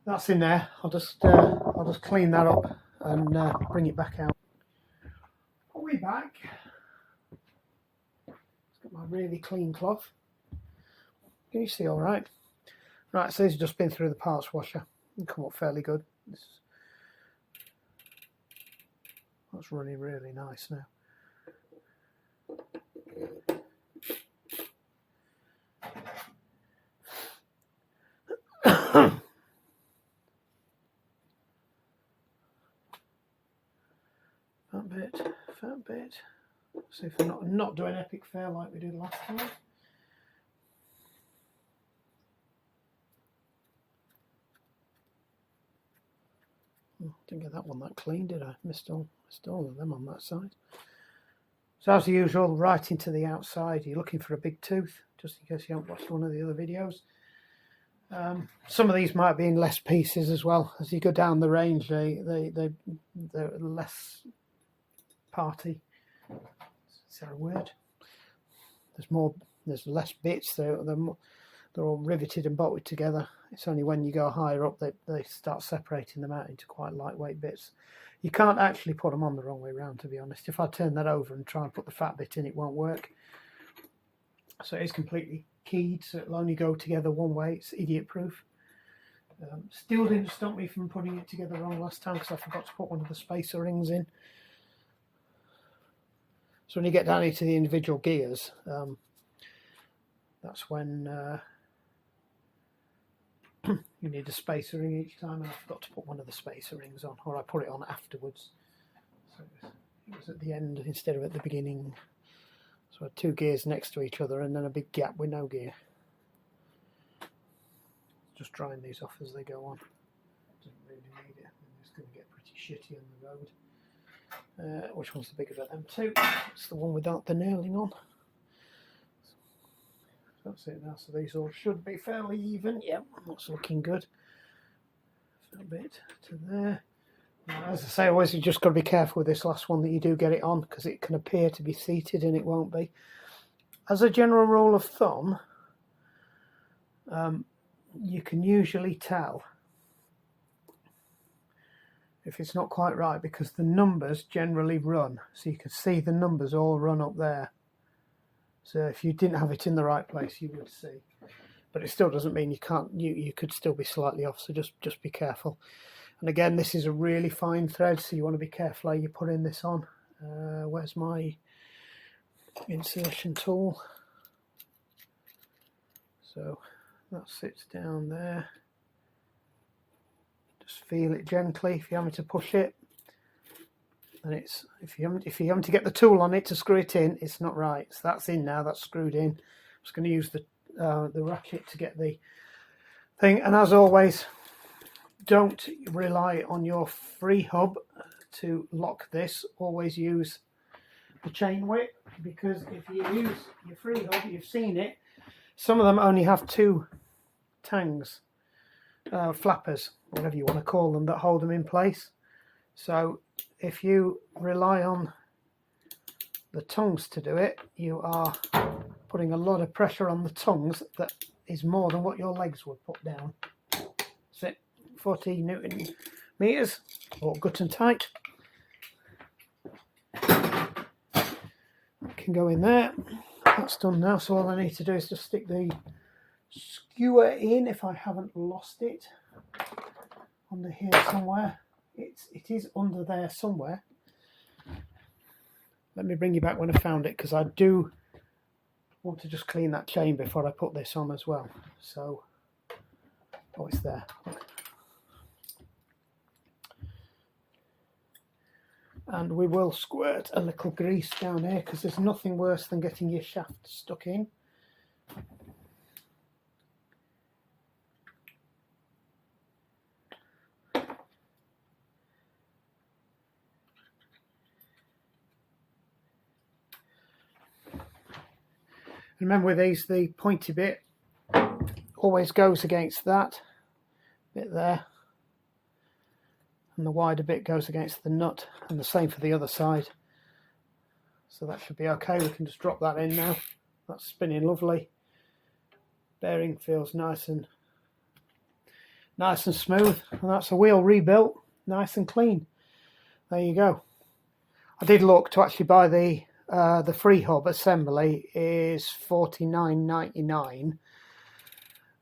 that's in there. I'll just clean that up and bring it back out. Are we back? Got my really clean cloth. Can you see all right? Right, so these have just been through the parts washer and come up fairly good. That's running really nice now. Fat bit. See if we're not doing epic fail like we did last time. Didn't get that one that clean, did I? Missed all of them on that side. So as usual, right into the outside. You're looking for a big tooth, just in case you haven't watched one of the other videos. Some of these might be in less pieces as well. As you go down the range, they're less party. Is there a word? There's less bits. They're all riveted and bolted together. It's only when you go higher up they start separating them out into quite lightweight bits. You can't actually put them on the wrong way around, to be honest. If I turn that over and try and put the fat bit in, it won't work. So it's completely keyed, so it'll only go together one way. It's idiot proof. Still didn't stop me from putting it together wrong last time because I forgot to put one of the spacer rings in. So when you get down into the individual gears, that's when you need a spacer ring each time, and I forgot to put one of the spacer rings on, or I put it on afterwards. So it was at the end instead of at the beginning. So I had two gears next to each other and then a big gap with no gear. Just drying these off as they go on. Doesn't really need it. It's going to get pretty shitty on the road. Which one's the bigger of them two? It's the one without the nailing on. That's it now. So these all should be fairly even. Yep, that's looking good. A bit to there. Now, as I say, always you just got to be careful with this last one that you do get it on, because it can appear to be seated and it won't be. As a general rule of thumb, you can usually tell if it's not quite right, because the numbers generally run. So you can see the numbers all run up there. So if you didn't have it in the right place, you would see. But it still doesn't mean you can't. You could still be slightly off. So just be careful. And again, this is a really fine thread, so you want to be careful how you put in this on. Where's my insertion tool? So that sits down there. Just feel it gently. If you're having to push it, and it's if you're having to get the tool on it to screw it in, it's not right. So that's in now. That's screwed in. I'm just going to use the ratchet to get the thing. And as always, don't rely on your free hub to lock this. Always use the chain whip, because if you use your free hub, you've seen it. Some of them only have two tangs, flappers, whatever you want to call them, that hold them in place. So if you rely on the tongues to do it, you are putting a lot of pressure on the tongues that is more than what your legs would put down. That's it, 40 Newton meters, or gut and tight. Can go in there. That's done now, so all I need to do is just stick the skewer in, if I haven't lost it, under here somewhere. It is under there somewhere. Let me bring you back when I found it, because I do want to just clean that chain before I put this on as well. So, oh, it's there. And we will squirt a little grease down here, because there's nothing worse than getting your shaft stuck in. Remember with these, the pointy bit always goes against that bit there, and the wider bit goes against the nut, and the same for the other side. So that should be okay. We can just drop that in now. That's spinning lovely. Bearing feels nice and smooth, and that's a wheel rebuilt, nice and clean. There you go. I did look to actually buy the free hub assembly is $49.99,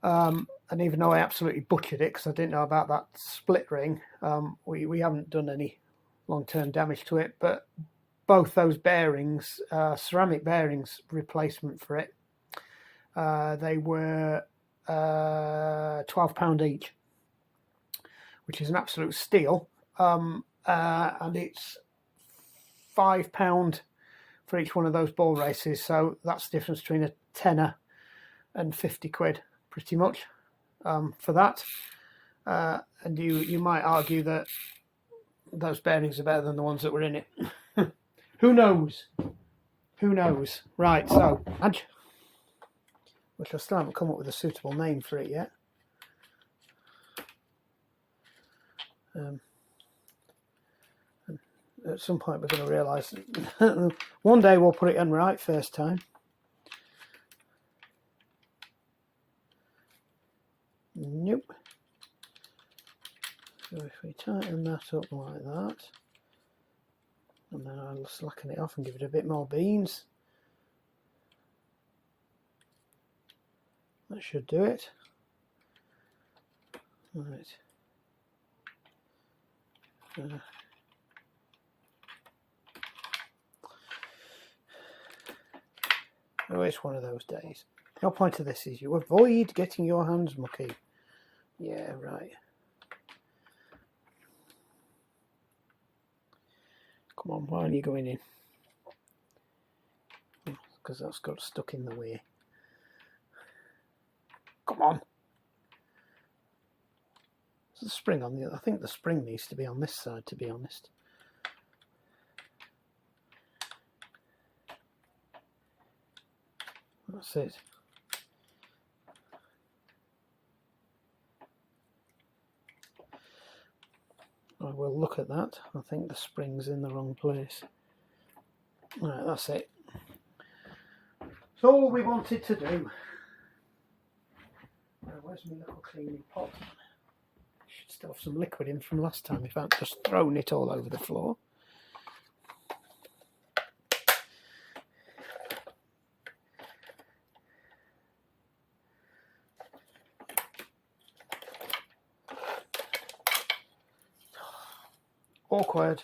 and even though I absolutely butchered it because I didn't know about that split ring, we haven't done any long-term damage to it. But both those bearings, ceramic bearings replacement for it, they were £12 each, which is an absolute steal. And it's £5 for each one of those ball races, so that's the difference between a tenner and 50 quid pretty much for that. And you might argue that those bearings are better than the ones that were in it. Who knows? Who knows? Right, so which I still haven't come up with a suitable name for it yet. At some point we're going to realise one day we'll put it in right first time. Nope. So if we tighten that up like that, and then I'll slacken it off and give it a bit more beans, that should do it. Right. Oh, it's one of those days. The whole point of this is you avoid getting your hands mucky. Yeah, right. Come on, why aren't you going in? Because that's got stuck in the way. Come on. There's a spring on the. I think the spring needs to be on this side, to be honest. That's it. I will look at that. I think the spring's in the wrong place. Right, that's it. That's all we wanted to do. Where's my little cleaning pot? Should still have some liquid in from last time if I hadn't just thrown it all over the floor. Awkward,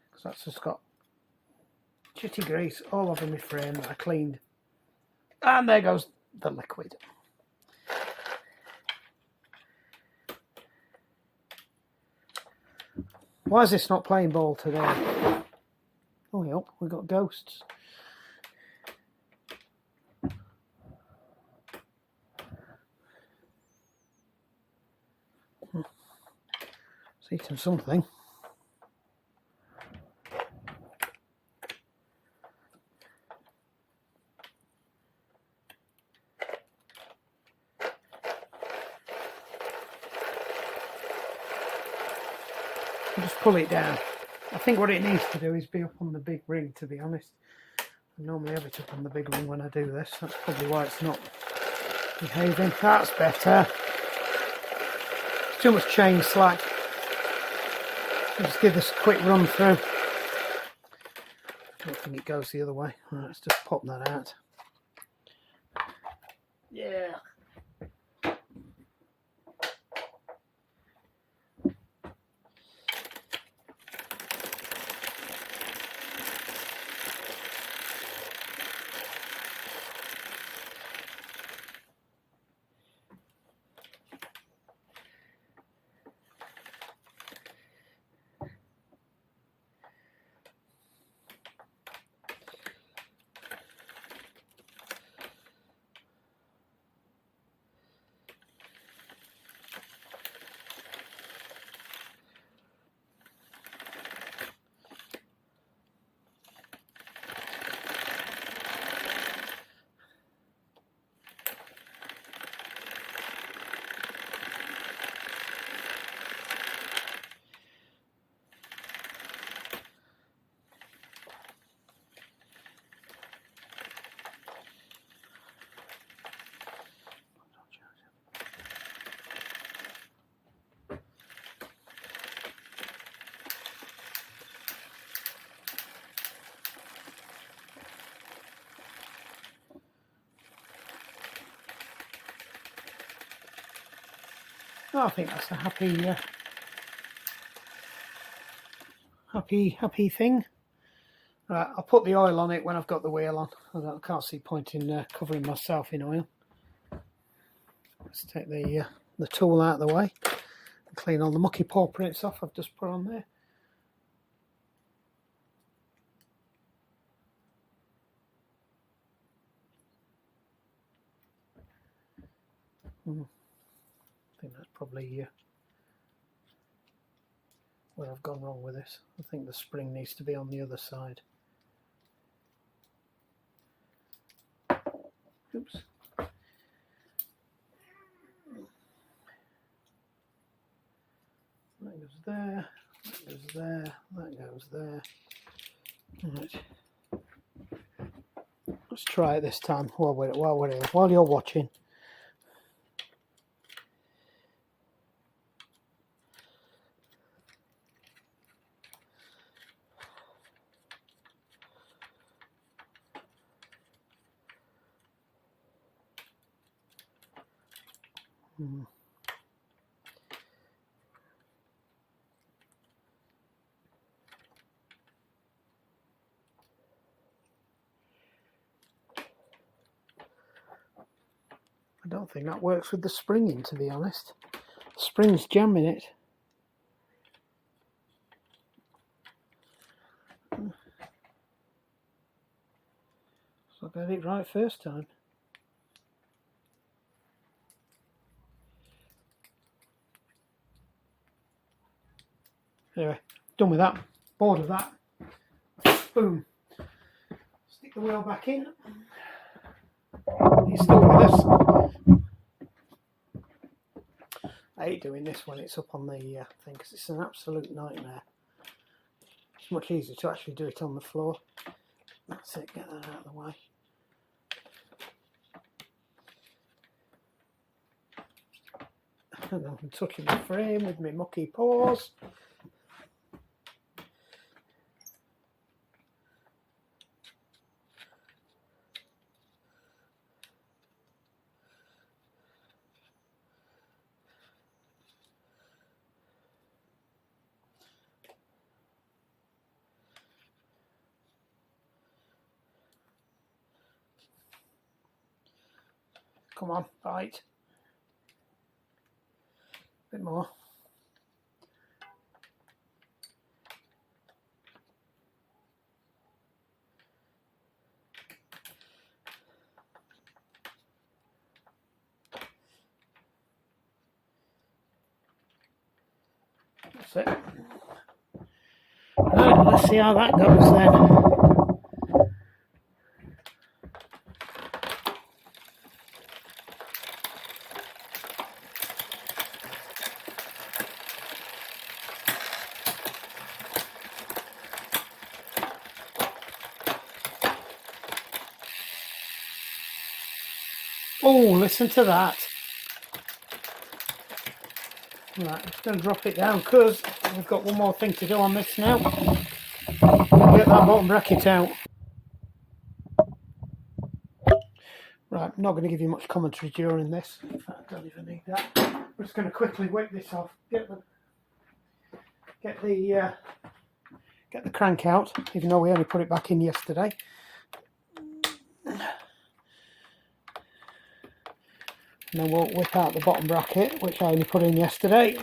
because that's just got shitty grease all over my frame that I cleaned, and there goes the liquid. Why is this not playing ball today? Oh yep, we've got ghosts. It's eating something. Just pull it down. I think what it needs to do is be up on the big ring, to be honest. I normally have it up on the big ring when I do this. That's probably why it's not behaving. That's better. It's too much chain slack. Just give this a quick run through. I don't think it goes the other way. Right, let's just pop that out. Yeah. Oh, I think that's a happy happy thing. Right, I'll put the oil on it when I've got the wheel on. I can't see point in covering myself in oil. Let's take the tool out of the way and clean all the mucky paw prints off I've just put on there. I think that's probably where I've gone wrong with this. I think the spring needs to be on the other side. Oops. That goes there, that goes there, that goes there. Right. Let's try it this time while you're watching. I don't think that works with the spring in, to be honest. The spring's jamming it. So I got it right first time. Anyway, done with that. Bored of that. Boom. Stick the wheel back in. He's still with us. I hate doing this when it's up on the thing because it's an absolute nightmare. It's much easier to actually do it on the floor. That's it, get that out of the way. And I'm touching the frame with my mucky paws. Come on, bite. A bit more. That's it. Right, let's see how that goes then. Oh, listen to that. Right, I'm just going to drop it down because we've got one more thing to do on this now. Get that bottom bracket out. Right, I'm not going to give you much commentary during this. In fact, I don't even need that. I'm just going to quickly whip this off. Get the crank out, even though we only put it back in yesterday. And then we'll whip out the bottom bracket, which I only put in yesterday.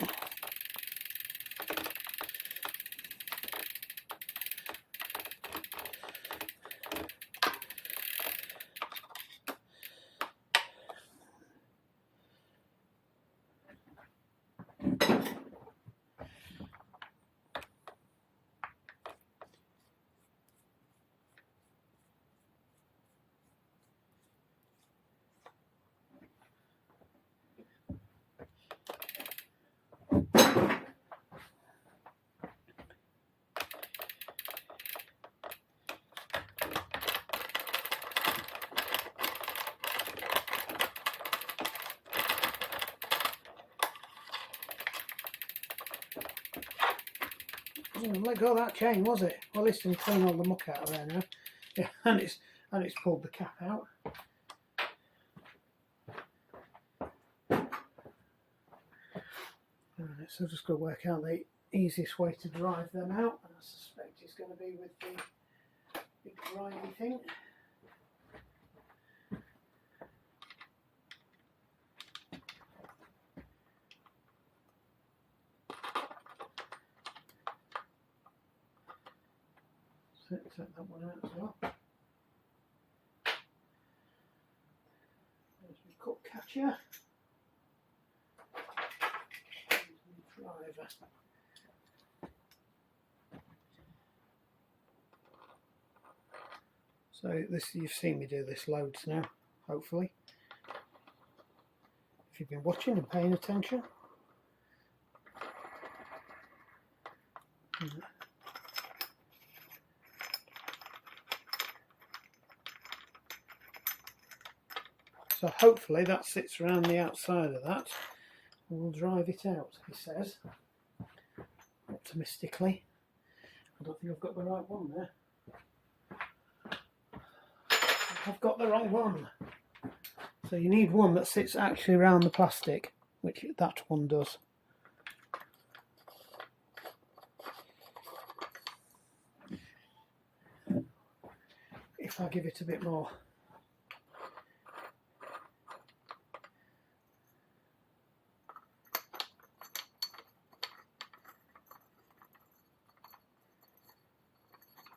Let go of that chain, was it? Well, at least I'm cleaning all the muck out of there now. Yeah, and it's pulled the cap out. Alright, so I'm just going to work out the easiest way to drive them out. I suspect it's going to be with the big grimy thing. So take that one out as well. There's my cup catcher. Driver. So this, you've seen me do this loads now, hopefully, if you've been watching and paying attention. So hopefully that sits around the outside of that. We'll drive it out, he says, optimistically. I don't think I've got the right one there. I've got the wrong one. So you need one that sits actually around the plastic, which that one does. If I give it a bit more.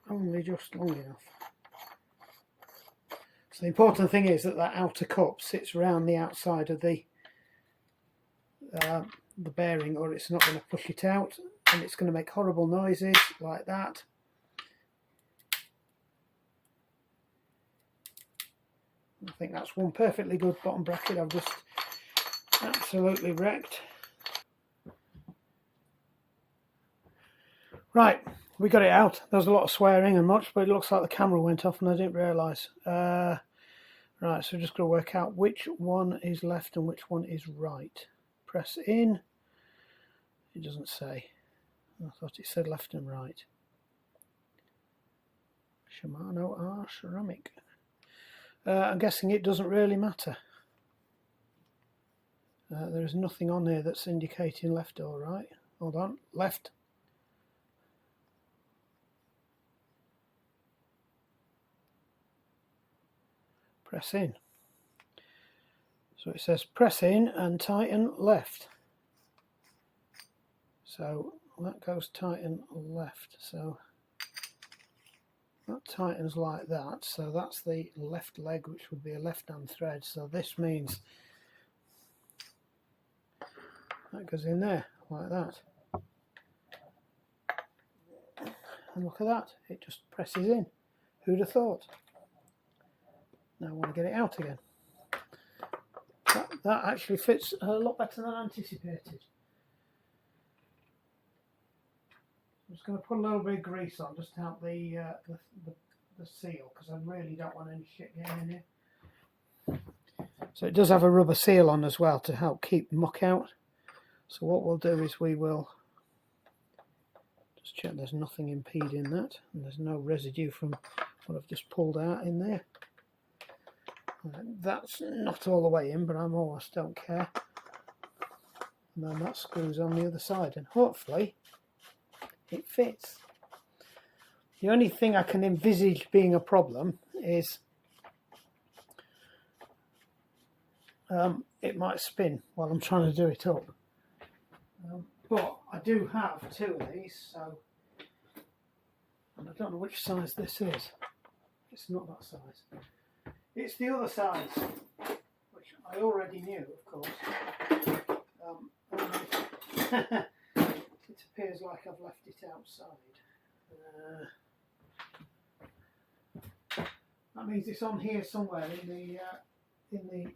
Only just long enough. So the important thing is that that outer cup sits around the outside of the bearing, or it's not going to push it out, and it's going to make horrible noises like that. I think that's one perfectly good bottom bracket I've just absolutely wrecked. Right, we got it out. There was a lot of swearing and much, but it looks like the camera went off and I didn't realise. Right, so just got to work out which one is left and which one is right. Press in. It doesn't say. I thought it said left and right. Shimano R ceramic. I'm guessing it doesn't really matter. There is nothing on here that's indicating left or right. Hold on, left. Press in. So it says press in and tighten left. So that goes tighten left. So that tightens like that. So that's the left leg, which would be a left hand thread. So this means that goes in there like that. And look at that, it just presses in. Who'd have thought? Now I want to get it out again. That actually fits a lot better than anticipated. I'm just going to put a little bit of grease on just to help the seal, because I really don't want any shit getting in here. So it does have a rubber seal on as well to help keep muck out. So what we'll do is we will just check there's nothing impeding that, and there's no residue from what I've just pulled out in there. That's not all the way in, but I almost don't care. And then that screws on the other side, and hopefully it fits. The only thing I can envisage being a problem is it might spin while I'm trying to do it up. But I do have two of these, so, and I don't know which size this is. It's not that size. It's the other size, which I already knew, of course. It appears like I've left it outside. That means it's on here somewhere in the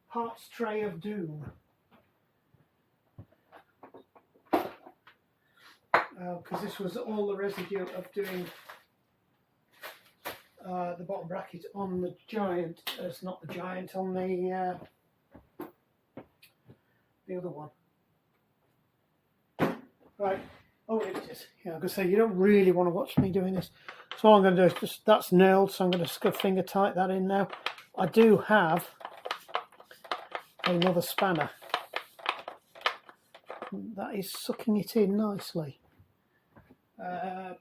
parts tray of doom. Because this was all the residue of doing the bottom bracket on the giant. It's not the giant, on the other one. Right. Oh, it is. Yeah, I'm going to say you don't really want to watch me doing this. So all I'm going to do is just, that's nailed, so I'm going to finger tight that in now. I do have another spanner. That is sucking it in nicely. I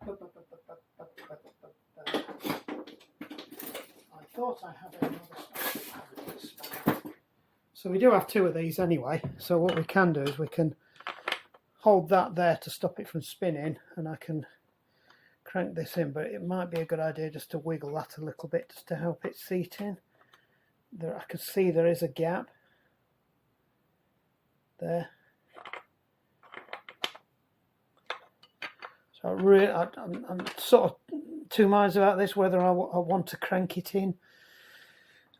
thought I had another spare. So we do have two of these anyway. So what we can do is we can hold that there to stop it from spinning, and I can crank this in, but it might be a good idea just to wiggle that a little bit just to help it seat in. There, I can see there is a gap there. So I'm sort of two minds about this, whether I want to crank it in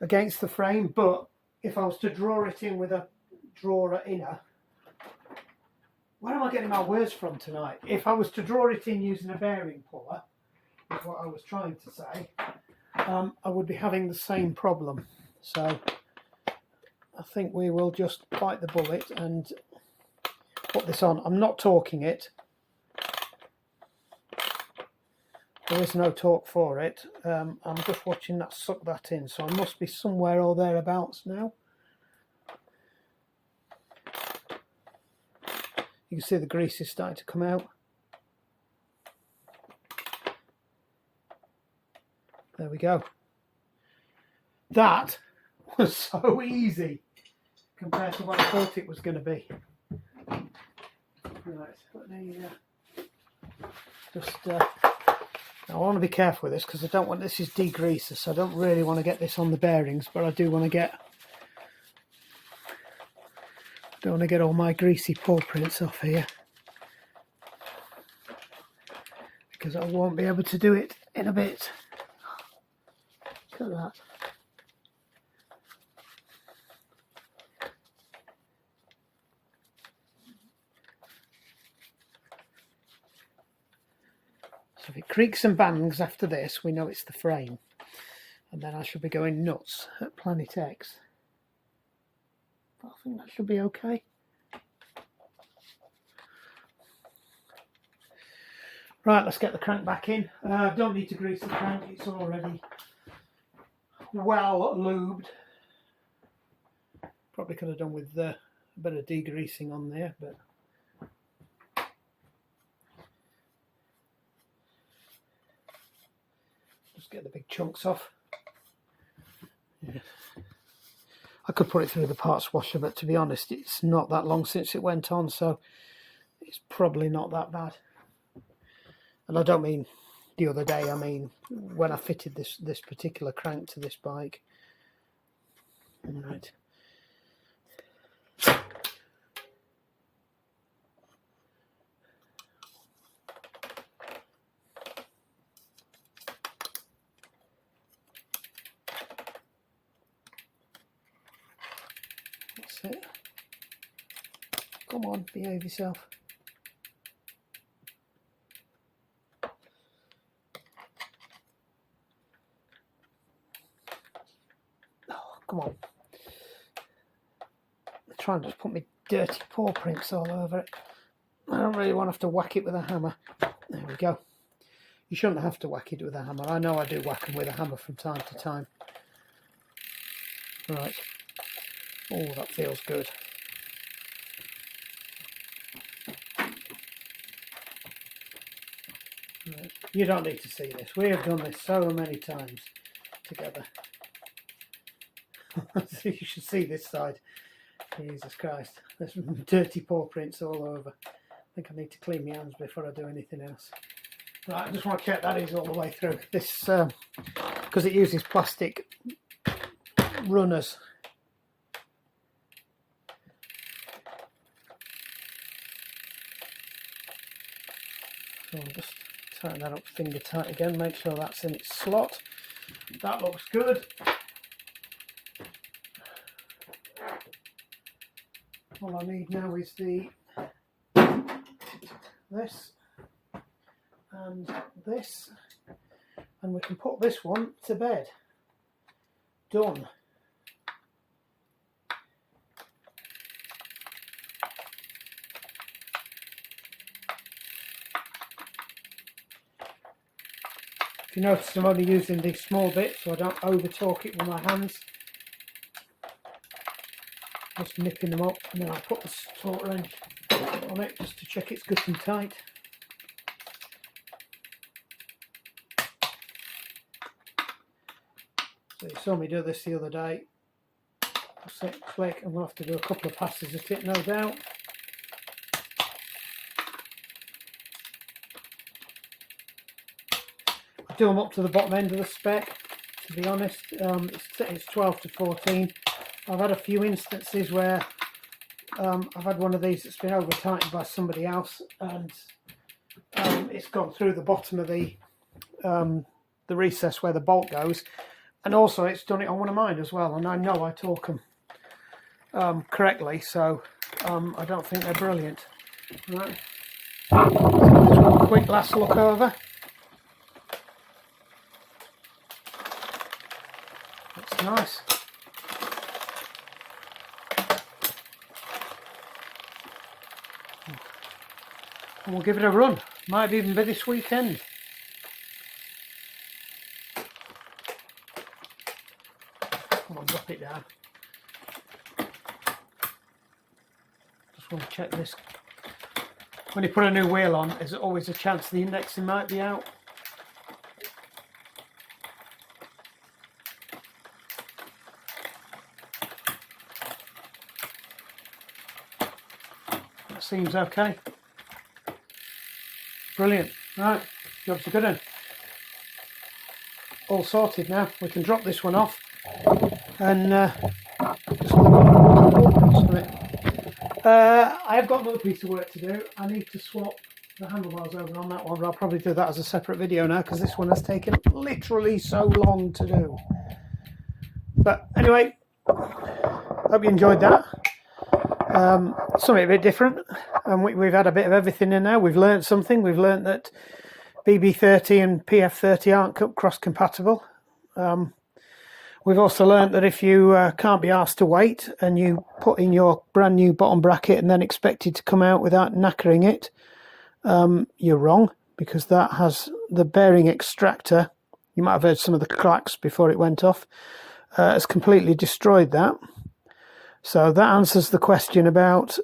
against the frame, but if I was to draw it in with a drawer inner, where am I getting my words from tonight? If I was to draw it in using a bearing puller, is what I was trying to say, I would be having the same problem. So I think we will just bite the bullet and put this on. I'm not torquing it. There is no torque for it. I'm just watching that suck that in, so I must be somewhere or thereabouts now. You can see the grease is starting to come out. There we go. That was so easy compared to what I thought it was going to be. Right, let me just... I want to be careful with this because I don't want... This is degreaser, so I don't really want to get this on the bearings, but I do want to get... Don't want to get all my greasy paw prints off here, because I won't be able to do it in a bit. Look at that. So if it creaks and bangs after this, we know it's the frame, and then I should be going nuts at Planet X. I think that should be okay. Right, let's get the crank back in. Don't need to grease the crank, it's already well lubed. Probably could have done with a bit of degreasing on there, but just get the big chunks off. Yeah. I could put it through the parts washer, but to be honest, it's not that long since it went on, so it's probably not that bad. And I don't mean the other day, I mean when I fitted this particular crank to this bike. Right. That's it. Come on, behave yourself. Come on. I'm trying to just put my dirty paw prints all over it. I don't really want to have to whack it with a hammer. There we go. You shouldn't have to whack it with a hammer. I know I do whack them with a hammer from time to time. Right. Oh, that feels good. Right. You don't need to see this. We have done this so many times together. So you should see this side. Jesus Christ, there's dirty paw prints all over. I think I need to clean my hands before I do anything else. Right, I just want to check that is all the way through. This, because it uses plastic runners. So I'll just tighten that up finger tight again, make sure that's in its slot. That looks good. All I need now is this and this, and we can put this one to bed. Done. If you notice, I'm only using these small bits so I don't over torque it with my hands. Just nipping them up, and then I'll put the torque wrench on it just to check it's good and tight. saw me do this the other day. Set, click. I'm going to have to do a couple of passes at it, no doubt. I do them up to the bottom end of the spec, to be honest. It's 12 to 14. I've had a few instances where I've had one of these that's been over tightened by somebody else, and it's gone through the bottom of the recess where the bolt goes, and also it's done it on one of mine as well, and I know I torque them correctly, so I don't think they're brilliant. Right, quick last look over. That's nice. And we'll give it a run. Might even be this weekend. Come on, drop it down. Just want to check this. When you put a new wheel on, there's always a chance the indexing might be out. That seems okay. Brilliant. Right, job's a good one. All sorted now. We can drop this one off and just I have got another piece of work to do. I need to swap the handlebars over on that one, but I'll probably do that as a separate video now because this one has taken literally so long to do. But anyway, hope you enjoyed that. Something a bit different, and we've had a bit of everything in there. We've learned something. We've learned that BB30 and PF30 aren't cross compatible. We've also learned that if you can't be asked to wait and you put in your brand new bottom bracket and then expect it to come out without knackering it, you're wrong, because that has the bearing extractor. You might have heard some of the cracks before it went off. Has completely destroyed that. So that answers the question about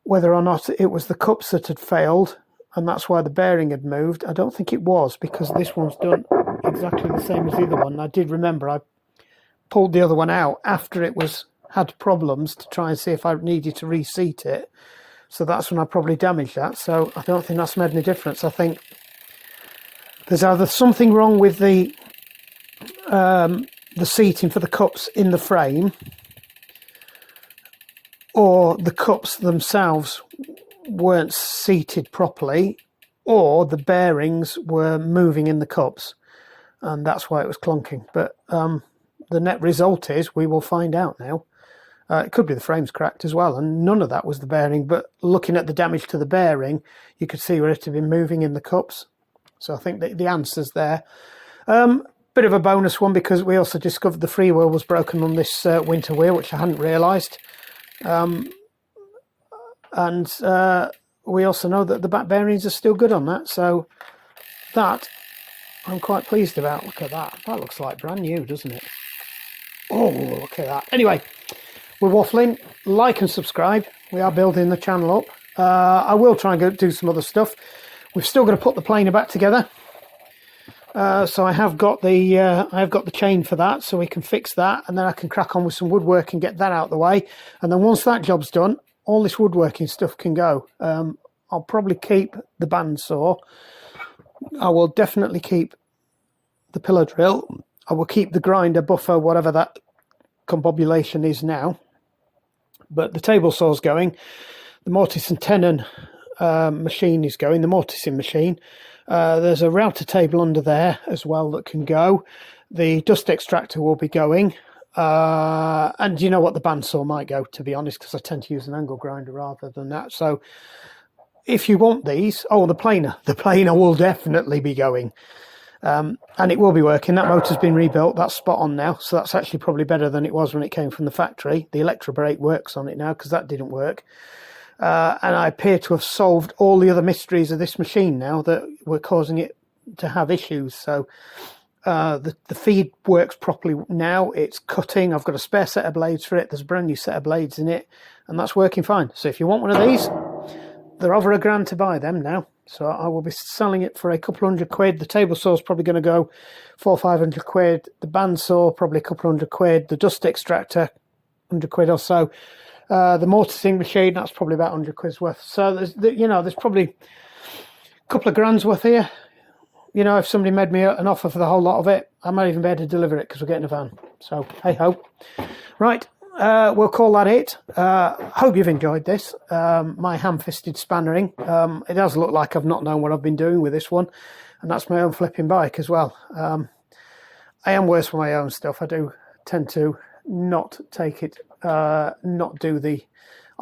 whether or not it was the cups that had failed and that's why the bearing had moved. I don't think it was, because this one's done exactly the same as the other one. I did remember I pulled the other one out after it had problems to try and see if I needed to reseat it. So that's when I probably damaged that. So I don't think that's made any difference. I think there's either something wrong with the seating for the cups in the frame, or the cups themselves weren't seated properly, or the bearings were moving in the cups, and that's why it was clunking. But the net result is we will find out now. It could be the frame's cracked as well, and none of that was the bearing, but looking at the damage to the bearing, you could see where it had been moving in the cups. So I think the answer's there. Bit of a bonus one, because we also discovered the freewheel was broken on this winter wheel, which I hadn't realised. And we also know that the back bearings are still good on that, so that I'm quite pleased about. Look at that. That looks like brand new, doesn't it? Oh, look at that. Anyway, we're waffling. Like and subscribe. We are building the channel up. I will try and go do some other stuff. We've still got to put the planer back together. So I have got the chain for that, so we can fix that, and then I can crack on with some woodwork and get that out of the way. And then once that job's done, all this woodworking stuff can go. I'll probably keep the bandsaw. I will definitely keep the pillow drill. I will keep the grinder, buffer, whatever that combobulation is now. But the table saw's going. The mortise and tenon machine is going, the mortising machine. There's a router table under there as well that can go. The dust extractor will be going. And you know what, the bandsaw might go, to be honest, because I tend to use an angle grinder rather than that. So if you want these, the planer will definitely be going. And it will be working. That motor's been rebuilt. That's spot on now. So that's actually probably better than it was when it came from the factory. The electro brake works on it now, because that didn't work. And I appear to have solved all the other mysteries of this machine now that were causing it to have issues. So the feed works properly now. It's cutting. I've got a spare set of blades for it. There's a brand new set of blades in it, and that's working fine. So if you want one of these, they're over £1,000 to buy them now. So I will be selling it for a couple £100. The table saw is probably going to go £400-500. The bandsaw probably a couple £100. The dust extractor £100 or so. The mortising machine, that's probably about £100 worth. So there's probably a couple of grand's worth here. If somebody made me an offer for the whole lot of it, I might even be able to deliver it because we're getting a van. So hey ho. Right, we'll call that it. Hope you've enjoyed this. My ham-fisted spannering. It does look like I've not known what I've been doing with this one, and that's my own flipping bike as well. I am worse for my own stuff. I do tend to not take it, I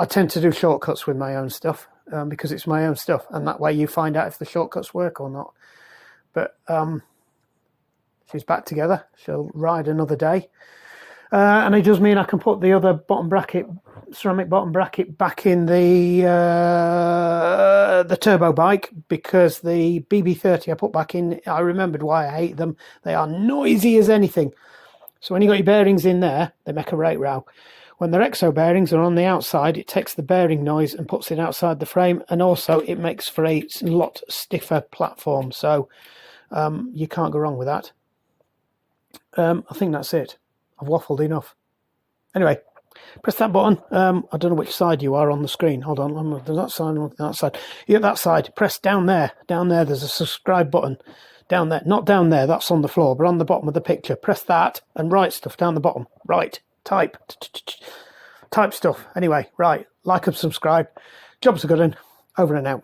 tend to do shortcuts with my own stuff because it's my own stuff, and that way you find out if the shortcuts work or not. But she's back together. She'll ride another day. And it does mean I can put the other bottom bracket, ceramic bottom bracket, back in the turbo bike, because the BB30 I put back in, I remembered why I hate them. They are noisy as anything. So when you got your bearings in there, they make a right row. When the exo bearings are on the outside, it takes the bearing noise and puts it outside the frame, and also it makes for a lot stiffer platform. So you can't go wrong with that. I think that's it. I've waffled enough. Anyway, press that button. I don't know which side you are on the screen. Hold on, there's that side, that side. Yeah, that side. Press down there. Down there, there's a subscribe button. Down there, not down there, that's on the floor, but on the bottom of the picture. Press that and write stuff down the bottom. Right, type stuff. Anyway, right, like and subscribe. Job's a good one. Over and out.